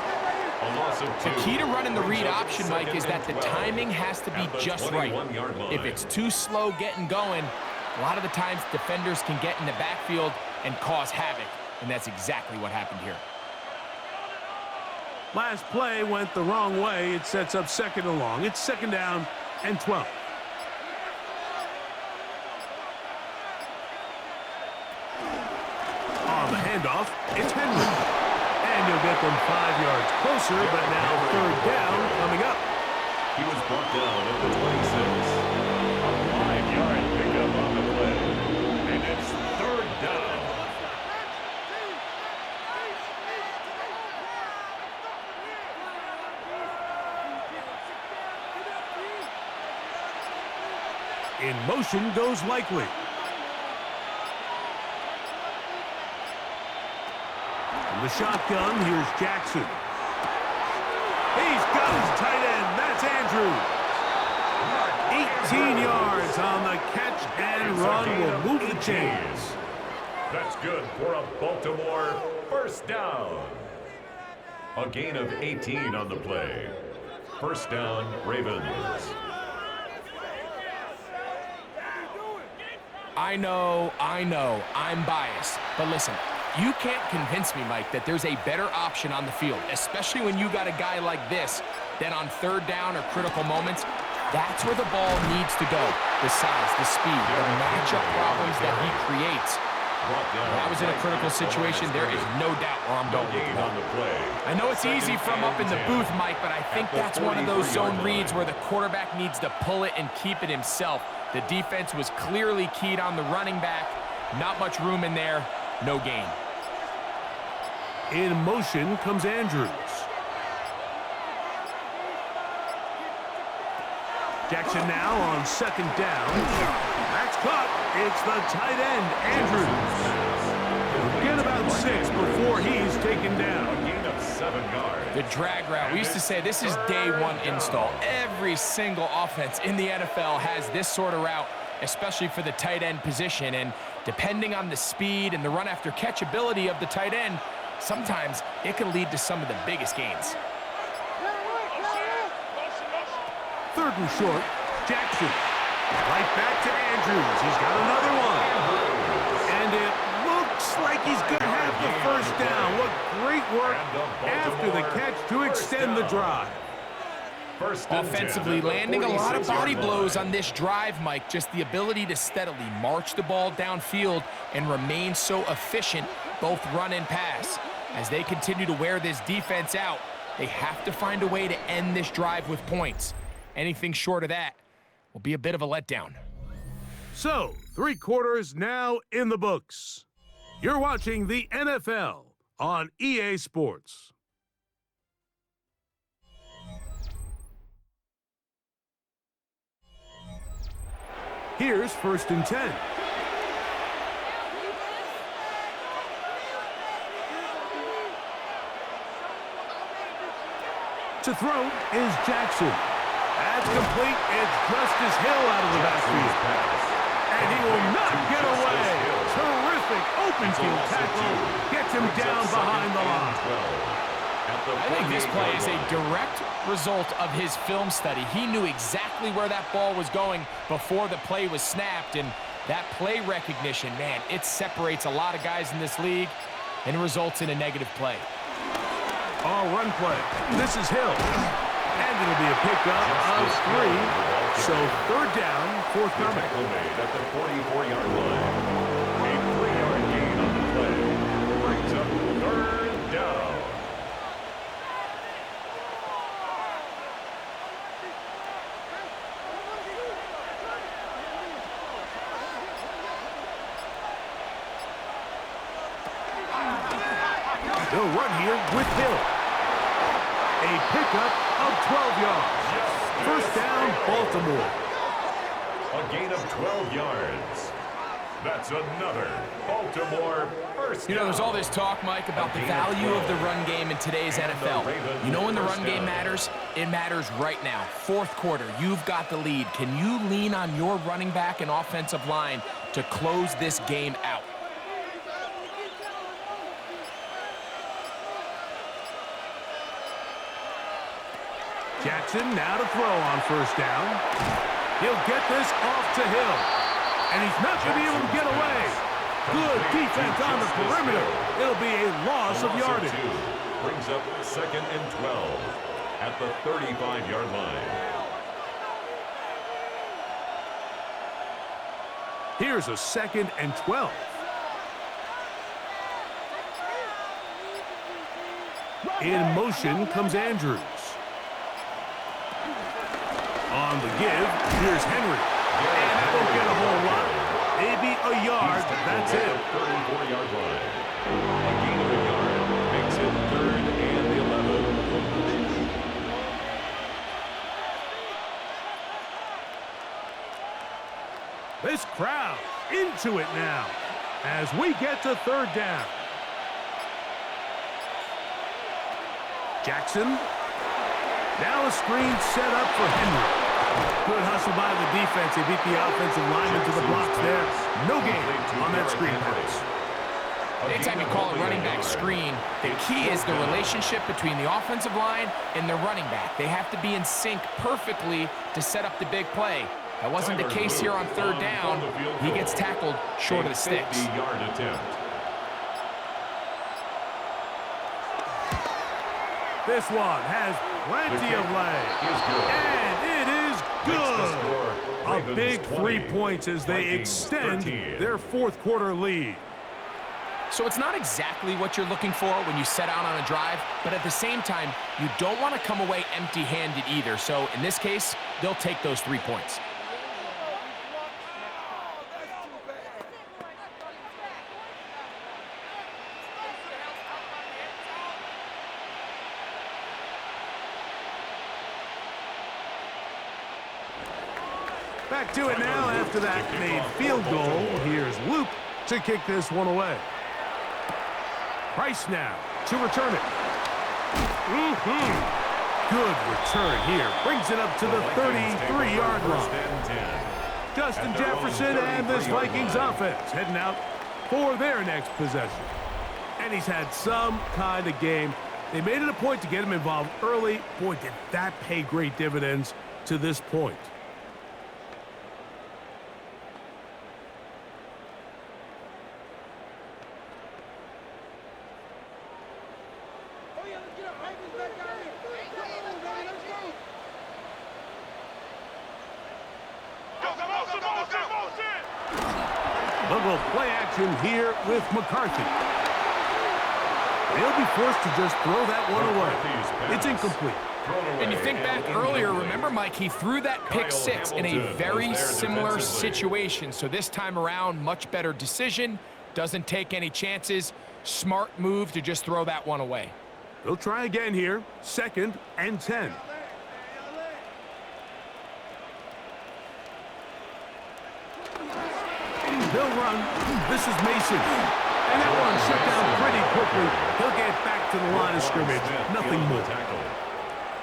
The key to running the read option, Mike, is that the timing has to be just right. If it's too slow getting going, a lot of the times defenders can get in the backfield and cause havoc, and that's exactly what happened here. Last play went the wrong way. It sets up 2nd and long. It's 2nd down and 12. On the handoff, it's Henry. And you'll get them 5 yards closer, but now 3rd down coming up. He was brought down at the 26. A 5-yard pickup on the play. And it's 3rd down. In motion goes Likely. From the shotgun, here's Jackson. He's got his tight end. That's Andrews. 18 yards on the catch and run will move the chains. That's good for a Baltimore 1st down. A gain of 18 on the play. 1st down, Ravens. I know, I'm biased. But listen, you can't convince me, Mike, that there's a better option on the field, especially when you got a guy like this, that on 3rd down or critical moments, that's where the ball needs to go. The size, the speed, the matchup problems that he creates. If I was in a critical situation, there is no doubt where I'm going with the ball. I know it's easy from up in the booth, Mike, but I think that's one of those zone reads where the quarterback needs to pull it and keep it himself. The defense was clearly keyed on the running back. Not much room in there. No gain. In motion comes Andrews. Jackson now on 2nd down. That's caught. It's the tight end, Andrews. get about 6 before he's taken down. A gain of 7 yards. The drag route. We used to say this is day one install. Every single offense in the NFL has this sort of route, especially for the tight end position. And depending on the speed and the run after catch ability of the tight end, sometimes it can lead to some of the biggest gains. 3rd and short, Jackson. Right back to Andrews. He's got another one. And it looks like he's going to have the 1st down. What great work after the catch to extend the drive. Offensively landing a lot of body blows on this drive, Mike. Just the ability to steadily march the ball downfield and remain so efficient, both run and pass. As they continue to wear this defense out, they have to find a way to end this drive with points. Anything short of that will be a bit of a letdown. So, 3 quarters now in the books. You're watching the NFL on EA Sports. Here's 1st and 10. To throw is Jackson. That's complete. It's Justice Hill out of the backfield. And he will not get away. Terrific open field tackle. Gets him down behind the line. I think this play is a direct result of his film study. He knew exactly where that ball was going before the play was snapped, and that play recognition, man, it separates a lot of guys in this league and results in a negative play. Run play. This is Hill. And it'll be a pickup of 3. So 3rd down, forthcoming. Tackle made at the 44-yard line. A 3-yard gain on the play. Brings up 3rd down. They'll run here with Hill. A pickup of 12 yards. 1st down, Baltimore. A gain of 12 yards. That's another Baltimore 1st down. You know, there's all this talk, Mike, about the value of the run game in today's NFL. You know when the run game matters? It matters right now. 4th quarter, you've got the lead. Can you lean on your running back and offensive line to close this game out? Jackson now to throw on 1st down. He'll get this off to Hill. And he's not going to be able to get away. Good defense on the perimeter. It'll be a loss of yardage. Brings up 2nd and 12 at the 35-yard line. Here's a 2nd and 12. In motion comes Andrews. On the give, here's Henry. And that won't get a whole lot. Maybe a yard, that's it. 34-yard line. A gain of a yard makes it 3rd and 11. This crowd into it now as we get to 3rd down. Jackson. Now a screen set up for Henry. Good hustle by the defense. They beat the offensive lineman to the blocks there. No gain on that screen pass. Anytime you call a running back screen, the key is the relationship between the offensive line and the running back. They have to be in sync perfectly to set up the big play. That wasn't the case here on 3rd down. He gets tackled short of the sticks. 50-yard attempt. This one has plenty of leg. And it is good. A big 3 points as they extend their 4th quarter lead. So it's not exactly what you're looking for when you set out on a drive, but at the same time, you don't want to come away empty-handed either. So in this case, they'll take those 3 points. Back to it now after that made field goal. Here's Luke to kick this one away. Price now to return it. Good return here. Brings it up to the 33-yard line. Justin Jefferson and this Vikings offense heading out for their next possession. And he's had some kind of game. They made it a point to get him involved early. Boy, did that pay great dividends to this point. Little play action here with McCarthy. They'll be forced to just throw that one away. It's incomplete. And you think back earlier, remember, Mike, he threw that pick six in a very similar situation. So this time around, much better decision. Doesn't take any chances. Smart move to just throw that one away. They'll try again here. 2nd and 10. They'll run. This is Mason. And that one shut down pretty quickly. He'll get back to the line of scrimmage. Nothing more.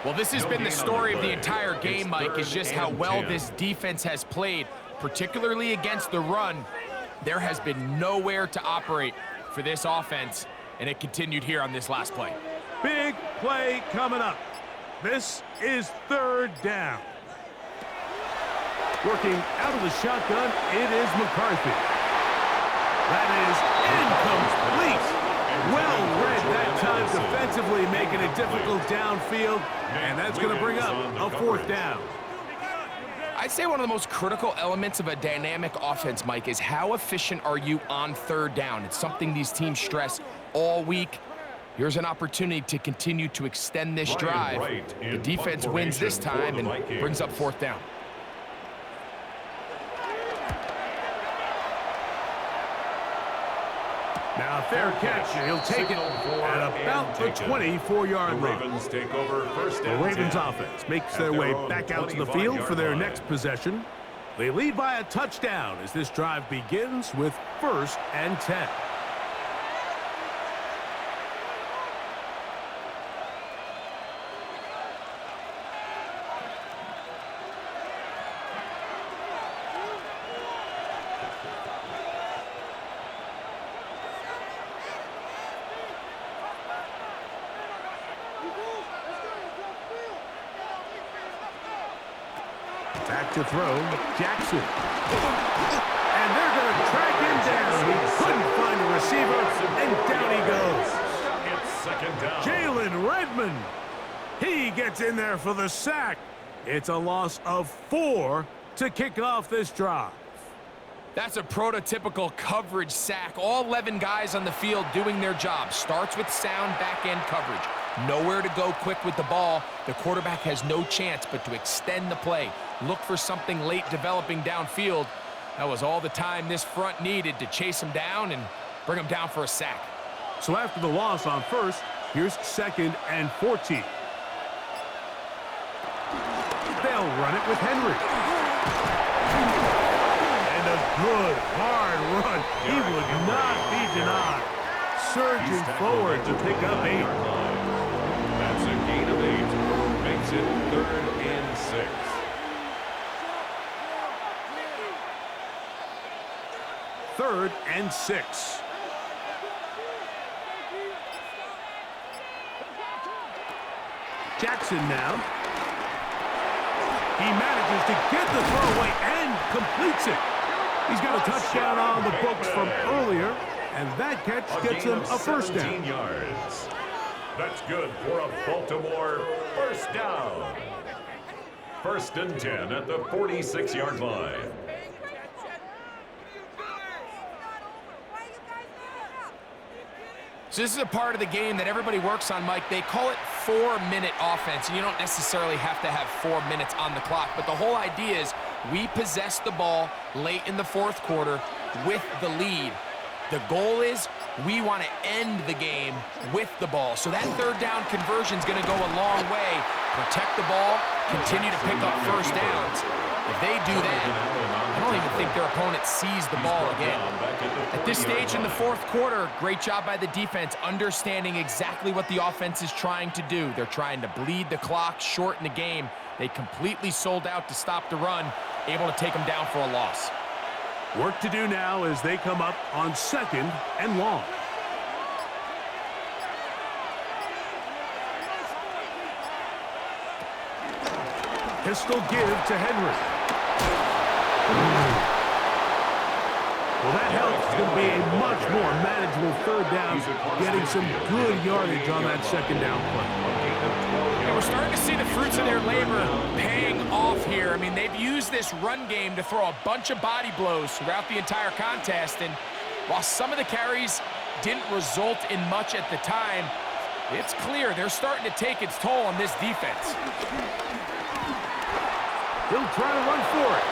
Well, this has been the story of the entire game, Mike, is just how well this defense has played, particularly against the run. There has been nowhere to operate for this offense, and it continued here on this last play. Big play coming up. This is 3rd down. Working out of the shotgun, it is McCarthy. That is incomplete. Well read that time defensively, making it difficult downfield, and that's going to bring up a 4th down. I'd say one of the most critical elements of a dynamic offense, Mike, is how efficient are you on 3rd down. It's something these teams stress all week. Here's an opportunity to continue to extend this drive. The defense wins this time and brings up 4th down. Now a fair catch, and he'll take it at about the 24-yard line. The Ravens offense makes their way back out to the field for their next possession. They lead by a touchdown as this drive begins with 1st and 10. Back to throw, Jackson. And they're going to track him down. He couldn't find a receiver, and down he goes. It's 2nd down. Jalen Redmond. He gets in there for the sack. It's a loss of 4 to kick off this drive. That's a prototypical coverage sack. All 11 guys on the field doing their job. Starts with sound back-end coverage. Nowhere to go quick with the ball. The quarterback has no chance but to extend the play. Look for something late developing downfield. That was all the time this front needed to chase him down and bring him down for a sack. So after the loss on 1st, here's 2nd and 14. They'll run it with Henry. And a good, hard run. He would not be denied. Surging forward to pick up 8. That's a gain of 8. Makes it 3rd and 6. Third and 6. Jackson now. He manages to get the throw away and completes it. He's got a touchdown on the books from earlier, and that catch gets him a 1st down. Yards. That's good for a Baltimore 1st down. 1st and 10 at the 46-yard line. So this is a part of the game that everybody works on, Mike. They call it 4-minute offense, and you don't necessarily have to have 4 minutes on the clock. But the whole idea is we possess the ball late in the 4th quarter with the lead. The goal is we want to end the game with the ball. So that 3rd down conversion is going to go a long way. Protect the ball, continue to pick up 1st downs. If they do that, I don't even think their opponent sees the ball again. At this stage in the fourth quarter, great job by the defense, understanding exactly what the offense is trying to do. They're trying to bleed the clock, shorten the game. They completely sold out to stop the run, able to take them down for a loss. Work to do now as they come up on 2nd and long. Pistol give to Henry. Well, that helps. It's going to be a much more manageable 3rd down, getting some good yardage on that 2nd down play. And we're starting to see the fruits of their labor paying off here. I mean, they've used this run game to throw a bunch of body blows throughout the entire contest, and while some of the carries didn't result in much at the time, it's clear they're starting to take its toll on this defense. He'll try to run for it.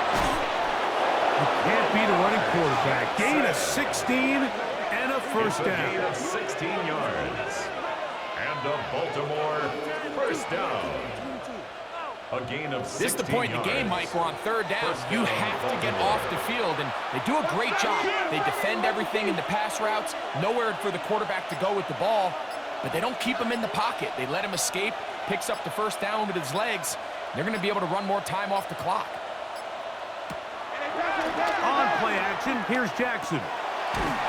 You can't beat a running quarterback. Gain of 16 and a 1st down. Gain of 16 yards. And a Baltimore 1st down. A gain of 16 This is the point in the game, Mike. We're on 3rd down. You have to get off the field, and they do a great job. They defend everything in the pass routes. Nowhere for the quarterback to go with the ball, but they don't keep him in the pocket. They let him escape, picks up the 1st down with his legs. They're going to be able to run more time off the clock. On play action, here's Jackson.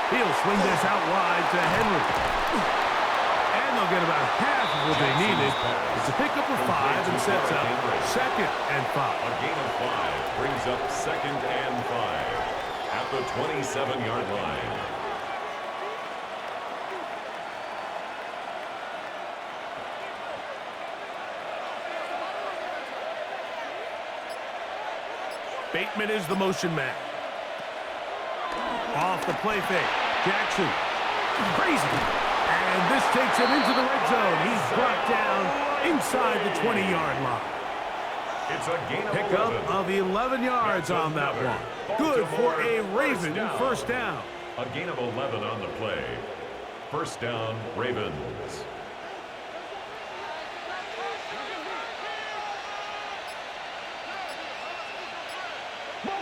He'll swing this out wide to Henry. And they'll get about half of what they needed. It's a pickup of 5 and sets up 2nd and 5. A gain of 5 brings up 2nd and 5 at the 27-yard line. Bateman is the motion man. Off the play fake. Jackson. Crazy. And this takes him into the red zone. He's brought down inside the 20-yard line. It's a gain of Pickup 11. of 11 yards on that one. Good for a Raven 1st down. A gain of 11 on the play. 1st down, Ravens.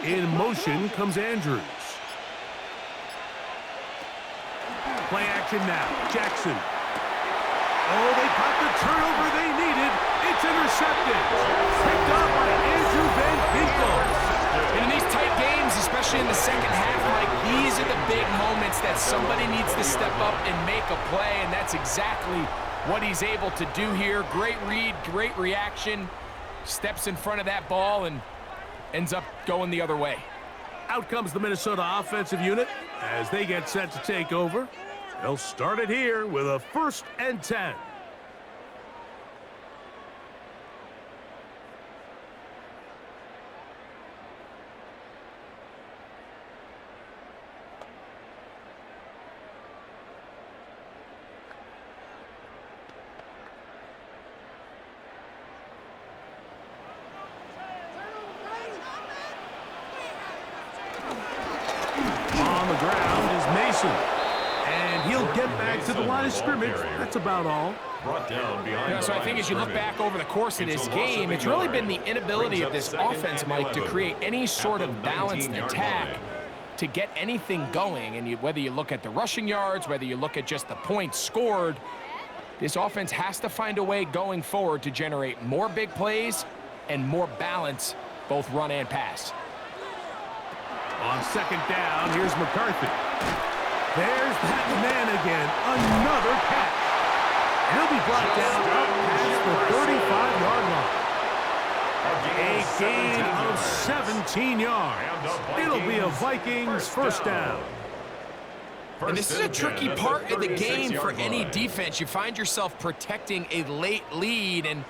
In motion comes Andrews. Play action now. Jackson. Oh, they caught the turnover they needed. It's intercepted. Picked up by Andrew Van Ginkel. And in these tight games, especially in the second half, Mike, these are the big moments that somebody needs to step up and make a play, and that's exactly what he's able to do here. Great read, great reaction. Steps in front of that ball and ends up going the other way. Out comes the Minnesota offensive unit as they get set to take over. They'll start it here with a 1st and 10. On the ground is Mason. And he'll get back to the line of scrimmage. That's about all. Brought down behind So I think as you look back over the course of this game, it's really been the inability of this offense, Mike, to create any sort of balanced attack to get anything going. And whether you look at the rushing yards, whether you look at just the points scored, this offense has to find a way going forward to generate more big plays and more balance, both run and pass. On 2nd down, here's McCarthy. There's that man again. Another catch. He'll be brought down up past the 35-yard line. A gain of 17 yards. It'll be a Vikings 1st down. And this is a tricky part of the game for any defense. You find yourself protecting a late lead, and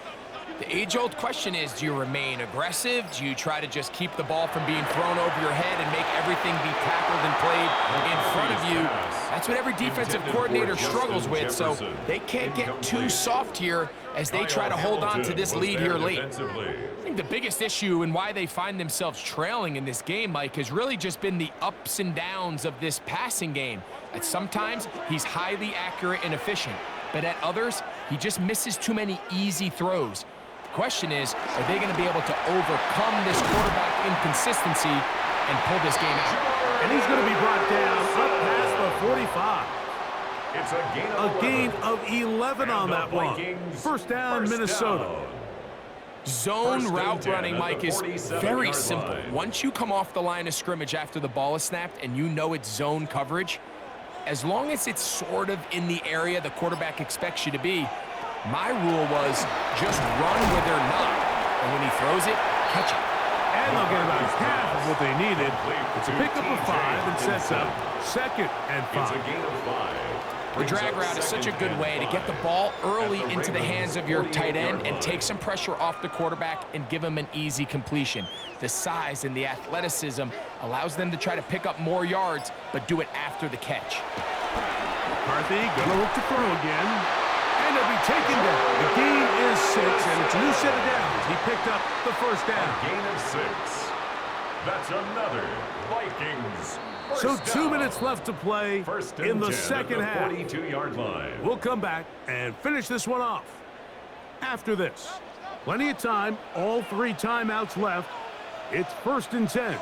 the age-old question is, do you remain aggressive? Do you try to just keep the ball from being thrown over your head and make everything be tackled and played in front of you? That's what every defensive coordinator struggles with, so they can't get too soft here as they try to hold on to this lead here late. I think the biggest issue and why they find themselves trailing in this game, Mike, has really just been the ups and downs of this passing game. At sometimes, he's highly accurate and efficient, but at others, he just misses too many easy throws. Question is, are they going to be able to overcome this quarterback inconsistency and pull this game out? And he's going to be brought down up past the 45. It's A gain of 11 on that one. First down, Minnesota. Zone route running, Mike, is very simple. Once you come off the line of scrimmage after the ball is snapped and you know it's zone coverage, as long as it's sort of in the area the quarterback expects you to be, my rule was just run where they're not. And when he throws it, catch it. And they'll get about half of what they needed. It's a pickup of 5 and sets up 2nd and 5. It's a gain of 5. The drag route is such a good way to get the ball early into the hands of your tight end and take some pressure off the quarterback and give him an easy completion. The size and the athleticism allows them to try to pick up more yards, but do it after the catch. McCarthy gonna look to throw again. And it'll be taken down. The gain is 6, and it's a new set of downs. He picked up the first down. A gain of 6. That's another Vikings. So First 2 down. minutes left to play First in and the 10 second at the half. 42-yard line. We'll come back and finish this one off after this. Plenty of time, all 3 timeouts left. It's 1st and 10.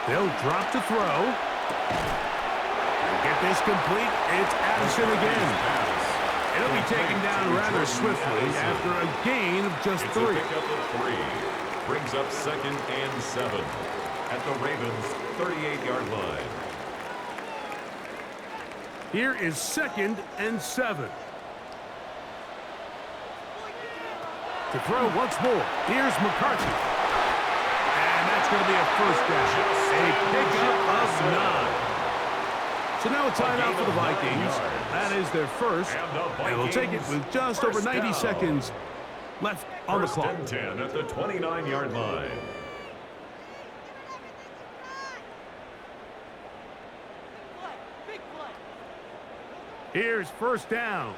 They'll drop to throw. Get this complete. It's Addison again. It'll be taken down rather swiftly after a gain of just 3. It's a pickup of 3. Brings up 2nd and 7 at the Ravens' 38-yard line. Here is 2nd and 7. To throw once more. Here's McCarthy. And that's going to be a first down. A pickup of 9. So now a timeout for the Vikings. That is their first. And they'll take it with just over 90 seconds left on the clock. First and 10 at the 29-yard line. Here's first down.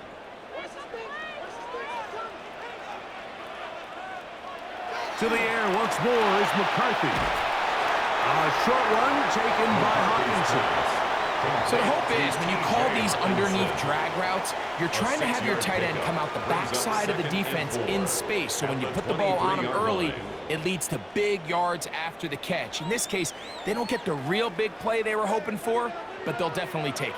To the air once more is McCarthy. A short one taken by Hawkinson. So the hope is when you call these underneath drag routes, you're trying to have your tight end come out the backside of the defense in space. So when you put the ball on him early, it leads to big yards after the catch. In this case, they don't get the real big play they were hoping for, but they'll definitely take it.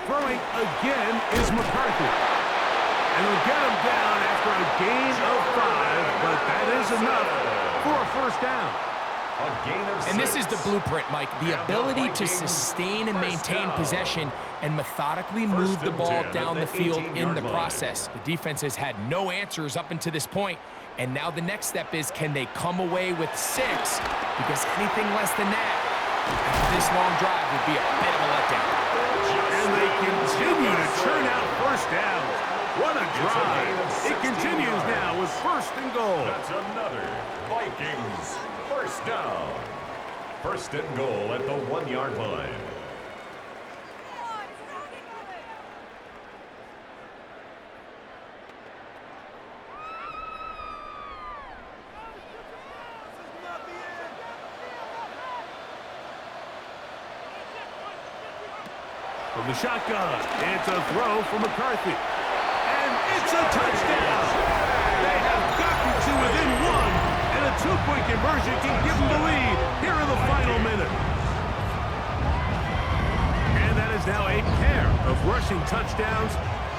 Throwing again is McCarthy. And they'll get him down after a gain of 5, but that is enough for a first down. And this is the blueprint, Mike. The ability to sustain and maintain possession and methodically move the ball down the field in the process. The defense has had no answers up until this point, and now the next step is, can they come away with 6? Because anything less than that, after this long drive, would be a bit of a letdown. And they continue to churn out first downs. What a drive. It continues now with 1st and goal. That's another Vikings first down. 1st and goal at the 1-yard line. From the shotgun, it's a throw for McCarthy. And it's a touchdown. They have gotten to within 1, and a 2-point conversion can give them the lead here in the final minute. And that is now a pair of rushing touchdowns.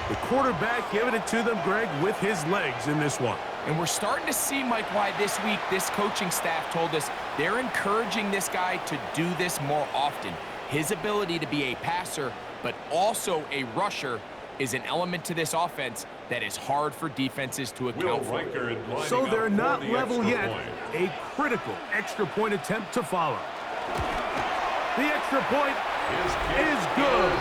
The quarterback giving it to them, Greg, with his legs in this one. And we're starting to see, Mike, why this week this coaching staff told us they're encouraging this guy to do this more often. His ability to be a passer, but also a rusher, is an element to this offense that is hard for defenses to account for. So they're not level yet. A critical extra point attempt to follow. The extra point is good.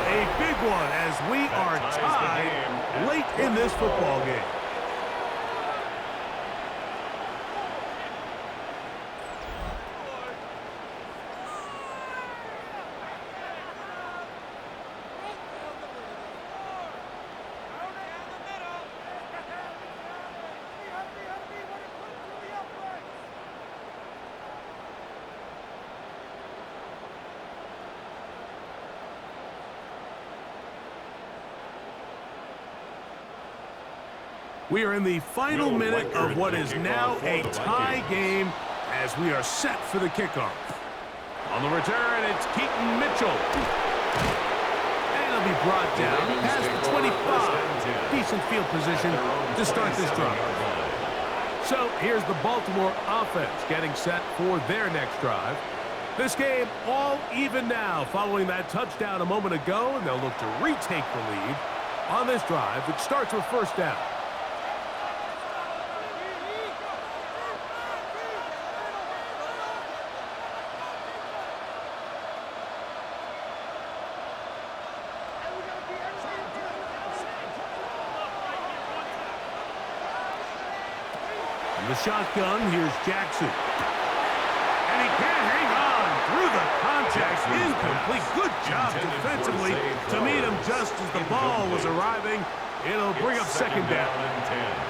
A big one as we are tied late in this football game. We are in the final minute of what is now a tie game as we are set for the kickoff. On the return, it's Keaton Mitchell. And he'll be brought down past the 25. Decent field position to start this drive. So here's the Baltimore offense getting set for their next drive. This game all even now following that touchdown a moment ago, and they'll look to retake the lead on this drive, which starts with first down. In the shotgun, here's Jackson. And he can't hang on through the contact. Incomplete. Good job defensively to meet him just as the ball was arriving. It'll bring up second down.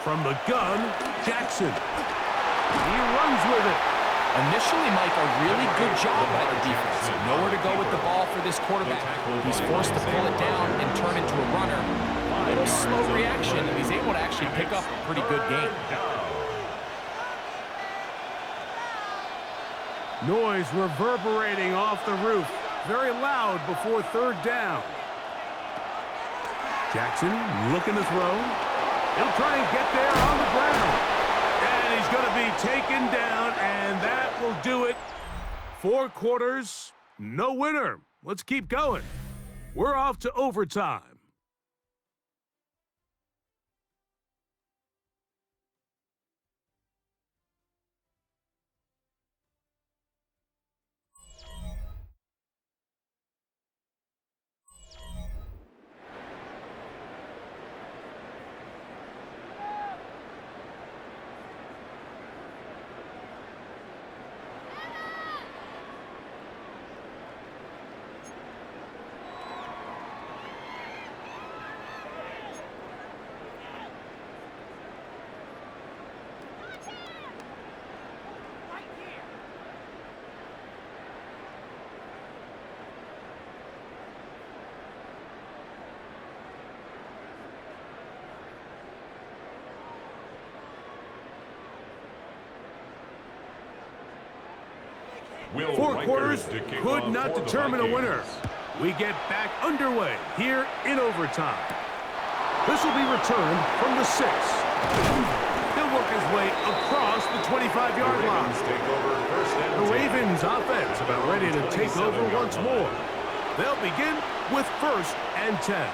From the gun, Jackson. He runs with it. Initially, Mike, a really good job by the defense. Nowhere to go with the ball for this quarterback. He's forced to pull it down and turn into a runner. A little slow reaction, and he's able to actually pick up a pretty good game. Noise reverberating off the roof. Very loud before third down. Jackson looking to throw. He'll try and get there on the ground. And he's going to be taken down, and that will do it. 4 quarters, no winner. Let's keep going. We're off to overtime. Four quarters could not determine a winner. We get back underway here in overtime. This will be returned from the 6. He'll work his way across the 25-yard line. The Ravens offense about ready to take over once more. They'll begin with first and 10.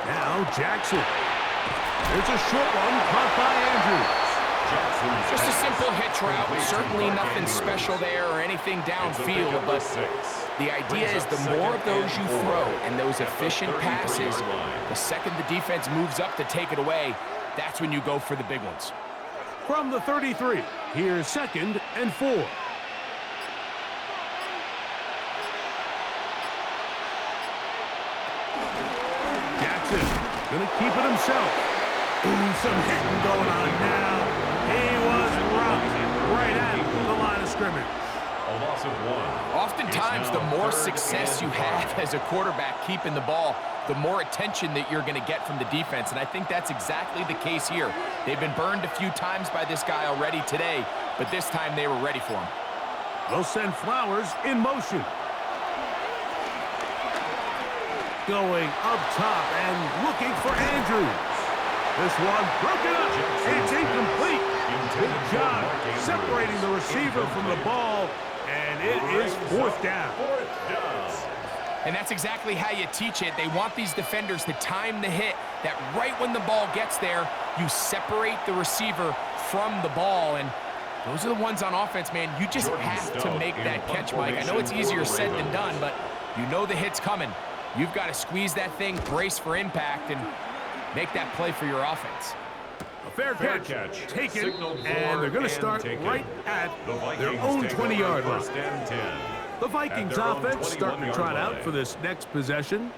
Now Jackson. There's a short one caught by Andrews. Just a simple hitch route. Certainly nothing special there or anything downfield, but the idea is the more of those you throw and those efficient passes, the second the defense moves up to take it away, that's when you go for the big ones. From the 33, here's second and 4. Gonna keep it himself. Ooh, some hitting going on now. He was rocked right at the line of scrimmage. A loss of 1. Oftentimes, the more success you have as a quarterback keeping the ball, the more attention that you're going to get from the defense, and I think that's exactly the case here. They've been burned a few times by this guy already today, but this time they were ready for him. They'll send Flowers in motion. Going up top and looking for Andrews. This one broken up. It's incomplete. Good job separating the receiver from the ball, and it is fourth down. And that's exactly how you teach it. They want these defenders to time the hit, that right when the ball gets there, you separate the receiver from the ball. And Those are the ones on offense, man. You just have to make that catch, Mike. I know it's easier said than done, but you know the hit's coming. You've got to squeeze that thing, brace for impact, and make that play for your offense. A fair catch taken, and they're going to start right at their own 20-yard line. The Vikings offense starting to trot out for this next possession.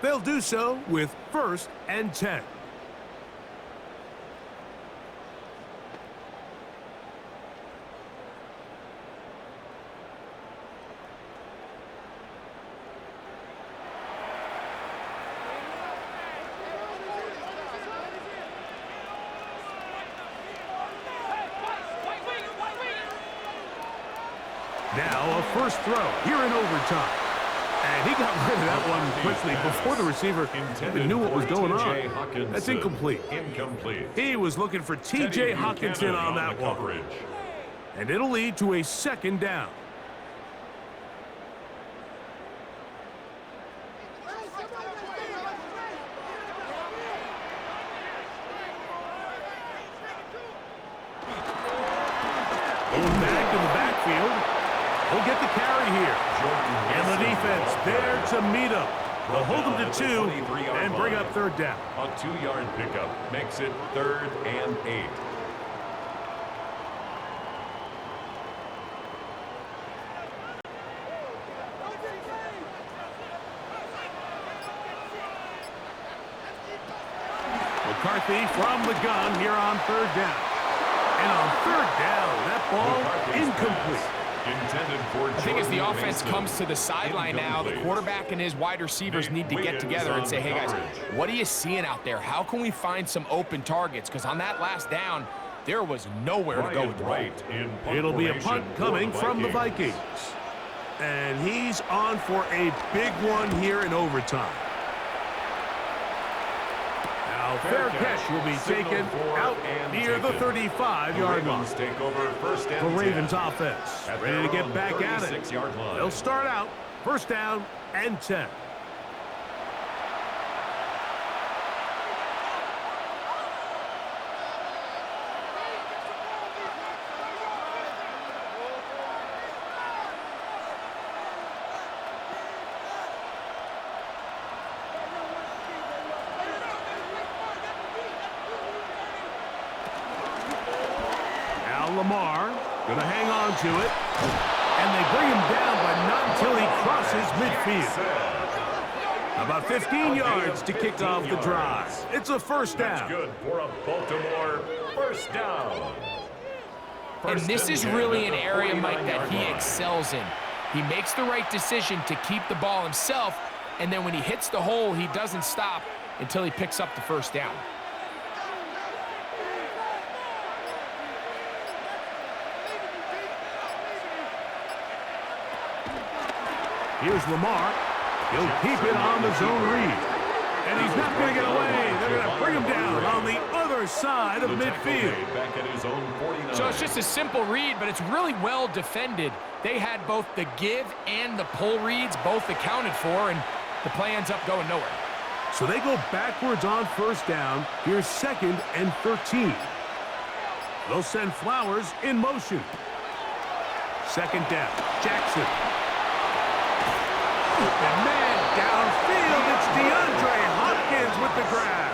They'll do so with 1st and 10. Now a first throw here in overtime. And he got rid of that one quickly before the receiver even knew what was going on. That's incomplete. He was looking for T.J. Hawkinson on that one. And it'll lead to a 2nd down. Going back in the backfield. We'll get the carry here. And the defense there to meet him. They'll hold him to 2 and bring up 3rd down. A 2-yard pickup makes it 3rd and 8. McCarthy from the gun here on 3rd down. And on 3rd down, that ball incomplete. I think as the offense comes to the sideline now, the quarterback and his wide receivers need to get together and say, hey, guys, what are you seeing out there? How can we find some open targets? Because on that last down, there was nowhere to go with the ball. It'll be a punt coming from the Vikings. And he's on for a big one here in overtime. Now, fair catch will be taken out near the 35-yard line. The Ravens offense ready to get back at it. They'll start out 1st down and 10. Lamar going to hang on to it, and they bring him down, but not until he crosses midfield. About 15 yards to kick off the drive. It's a 1st down. That's good for a Baltimore 1st down. And this is really an area, Mike, that he excels in. He makes the right decision to keep the ball himself, and then when he hits the hole, he doesn't stop until he picks up the 1st down. Here's Lamar. He'll keep it on the zone read. And he's not going to get away. They're going to bring him down on the other side of midfield. So it's just a simple read, but it's really well defended. They had both the give and the pull reads both accounted for, and the play ends up going nowhere. So they go backwards on 1st down. Here's 2nd and 13. They'll send Flowers in motion. 2nd down. Jackson. And man, downfield, it's DeAndre Hopkins with the grab.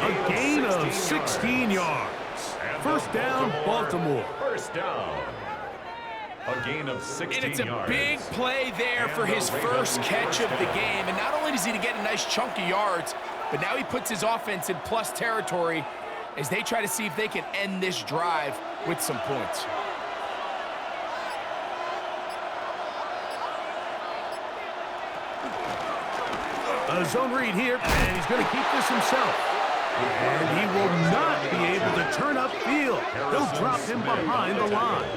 A gain of 16 yards. 1st down, Baltimore. 1st down. A gain of 16 yards. And it's a big play there for his first catch of the game. And not only does he get a nice chunk of yards, but now he puts his offense in plus territory as they try to see if they can end this drive with some points. A zone read here, and he's going to keep this himself. And he will not be able to turn upfield. They'll drop him behind the line.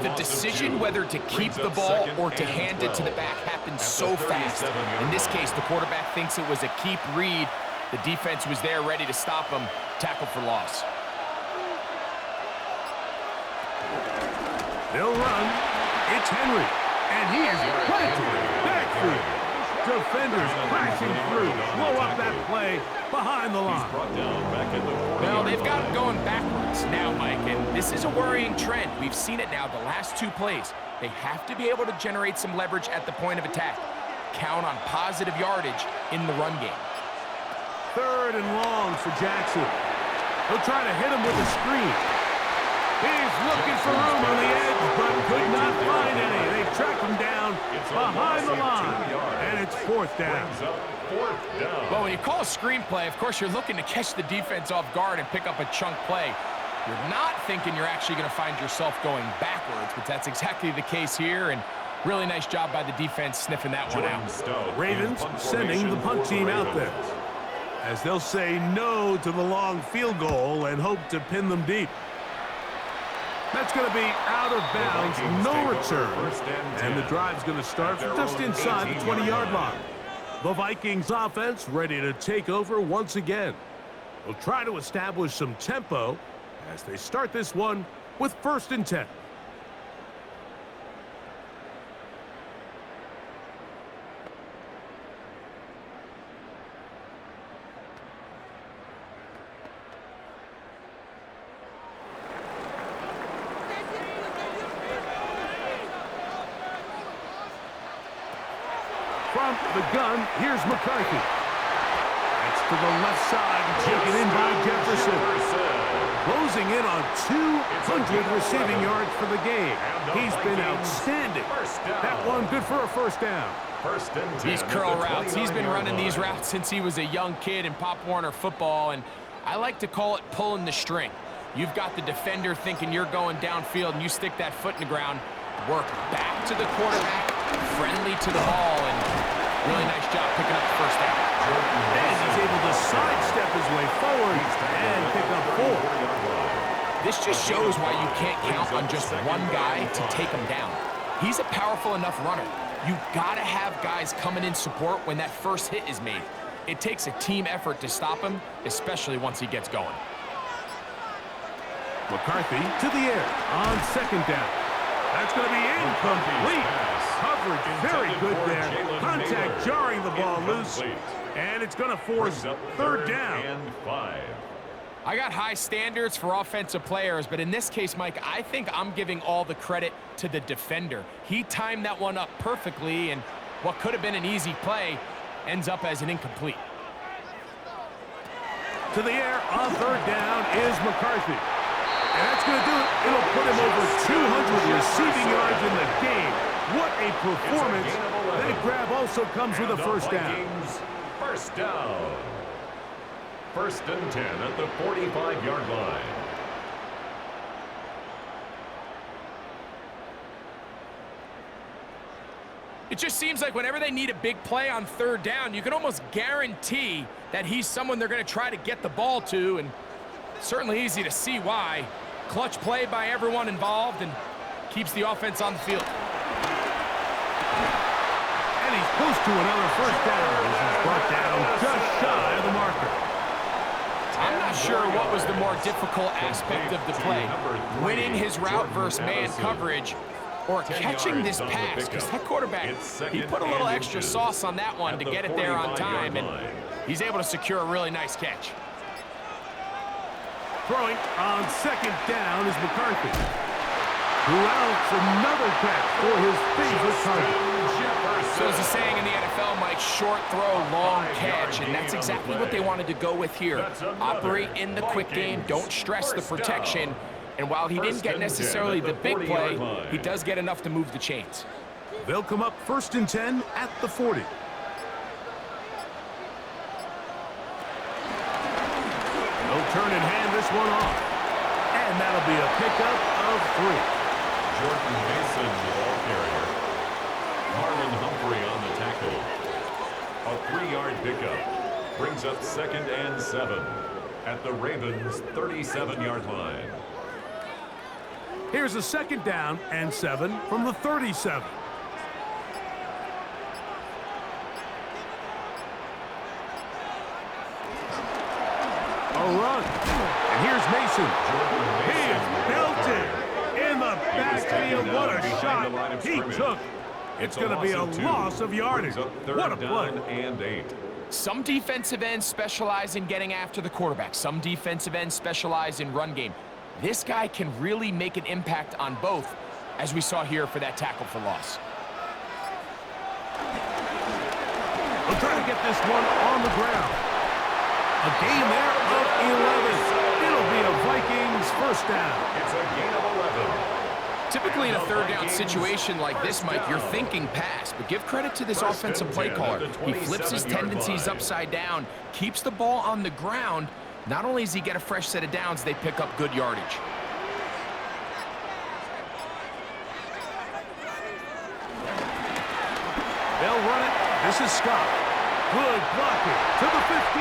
The decision whether to keep the ball or to hand it to the back happens so fast. In this case, the quarterback thinks it was a keep read. The defense was there ready to stop him. Tackle for loss. They'll run. It's Henry. And he is planted backfield. Defenders crashing through. Blow up that play behind the line. Well, they've got him going backwards now, Mike, and this is a worrying trend. We've seen it now the last 2 plays. They have to be able to generate some leverage at the point of attack. Count on positive yardage in the run game. 3rd and long for Jackson. He'll try to hit him with a screen. He's looking for room on the edge, but could not find any. They track him down behind the line, and it's 4th down. Well, when you call a screenplay, of course, you're looking to catch the defense off guard and pick up a chunk play. You're not thinking you're actually going to find yourself going backwards, but that's exactly the case here, and really nice job by the defense sniffing that one out. Ravens sending the punt team out there, as they'll say no to the long field goal and hope to pin them deep. That's going to be out of bounds, no return, and the drive's going to start from just inside the 20-yard line. The Vikings offense ready to take over once again. They'll try to establish some tempo as they start this one with 1st and 10. From the gun, here's McCarthy. It's to the left side and taken in by Jefferson. Closing in on 200 receiving yards for the game. He's been outstanding. That one good for a 1st down. These curl routes, he's been running these routes since he was a young kid in Pop Warner football, and I like to call it pulling the string. You've got the defender thinking you're going downfield, and you stick that foot in the ground, work back to the quarterback, friendly to the ball, and really nice job picking up the 1st down. And he's able to sidestep his way forward and pick up 4. This just shows why you can't count on just one guy to take him down. He's a powerful enough runner. You've got to have guys coming in support when that first hit is made. It takes a team effort to stop him, especially once he gets going. McCarthy to the air on 2nd down. That's going to be incomplete. Coverage very good there. Contact jarring the ball loose. And it's going to force 3rd down. And 5. I got high standards for offensive players, but in this case, Mike, I think I'm giving all the credit to the defender. He timed that one up perfectly, and what could have been an easy play ends up as an incomplete. To the air on 3rd down is McCarthy. And that's going to do it. It'll put him over 200 receiving yards in the game. What a performance. That grab also comes with a 1st down. 1st down. 1st and 10 at the 45-yard line. It just seems like whenever they need a big play on 3rd down, you can almost guarantee that he's someone they're going to try to get the ball to, and certainly easy to see why. Clutch play by everyone involved and keeps the offense on the field. And he's close to another 1st down. This is brought down just shy of the marker. I'm not sure what was the more difficult aspect of the play, winning his route versus man coverage, or catching this pass, because that quarterback, he put a little extra sauce on that one to get it there on time, and he's able to secure a really nice catch. Throwing on 2nd down is McCarthy, who outs another catch for his favorite target. So as a saying in the NFL, Mike, short throw, long catch, and that's exactly what they wanted to go with here. Operate in the quick game, don't stress the protection, and while he didn't get necessarily the big play, he does get enough to move the chains. They'll come up 1st and 10 at the 40. They'll turn and hand this one off, and that'll be a pickup of 3. Jordan Mason, the ball carrier. Marlon Humphrey on the tackle. A 3-yard pickup brings up 2nd and 7 at the Ravens' 37-yard line. Here's a 2nd down and 7 from the 37. A run. And here's Mason. He is belted in the backfield. What a shot he took. It's going to be a loss of yardage. What a play. And 8. Some defensive ends specialize in getting after the quarterback. Some defensive ends specialize in run game. This guy can really make an impact on both, as we saw here for that tackle for loss. We'll try to get this one on the ground. A gain there of 11. It'll be a Vikings first down. It's a gain of 11. Typically in a third down situation like this, Mike, you're thinking pass, but give credit to this offensive play caller. He flips his tendencies upside down, keeps the ball on the ground. Not only does he get a fresh set of downs, they pick up good yardage. They'll run it. This is Scott. Good blocking to the 15.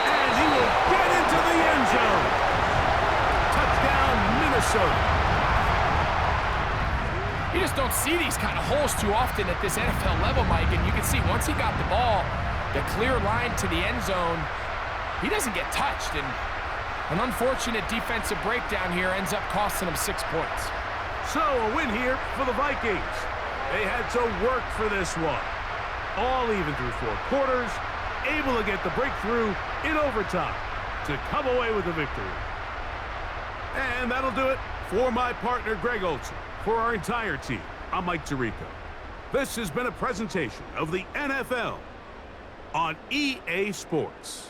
And he will get into the end zone. Touchdown, Minnesota. You just don't see these kind of holes too often at this NFL level, Mike, and you can see once he got the ball, the clear line to the end zone, he doesn't get touched, and an unfortunate defensive breakdown here ends up costing him 6 points. So a win here for the Vikings. They had to work for this one. All even through 4 quarters, able to get the breakthrough in overtime to come away with the victory. And that'll do it for my partner, Greg Olson. For our entire team, I'm Mike Tirico. This has been a presentation of the NFL on EA Sports.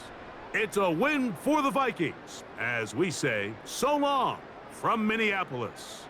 It's a win for the Vikings, as we say so long from Minneapolis.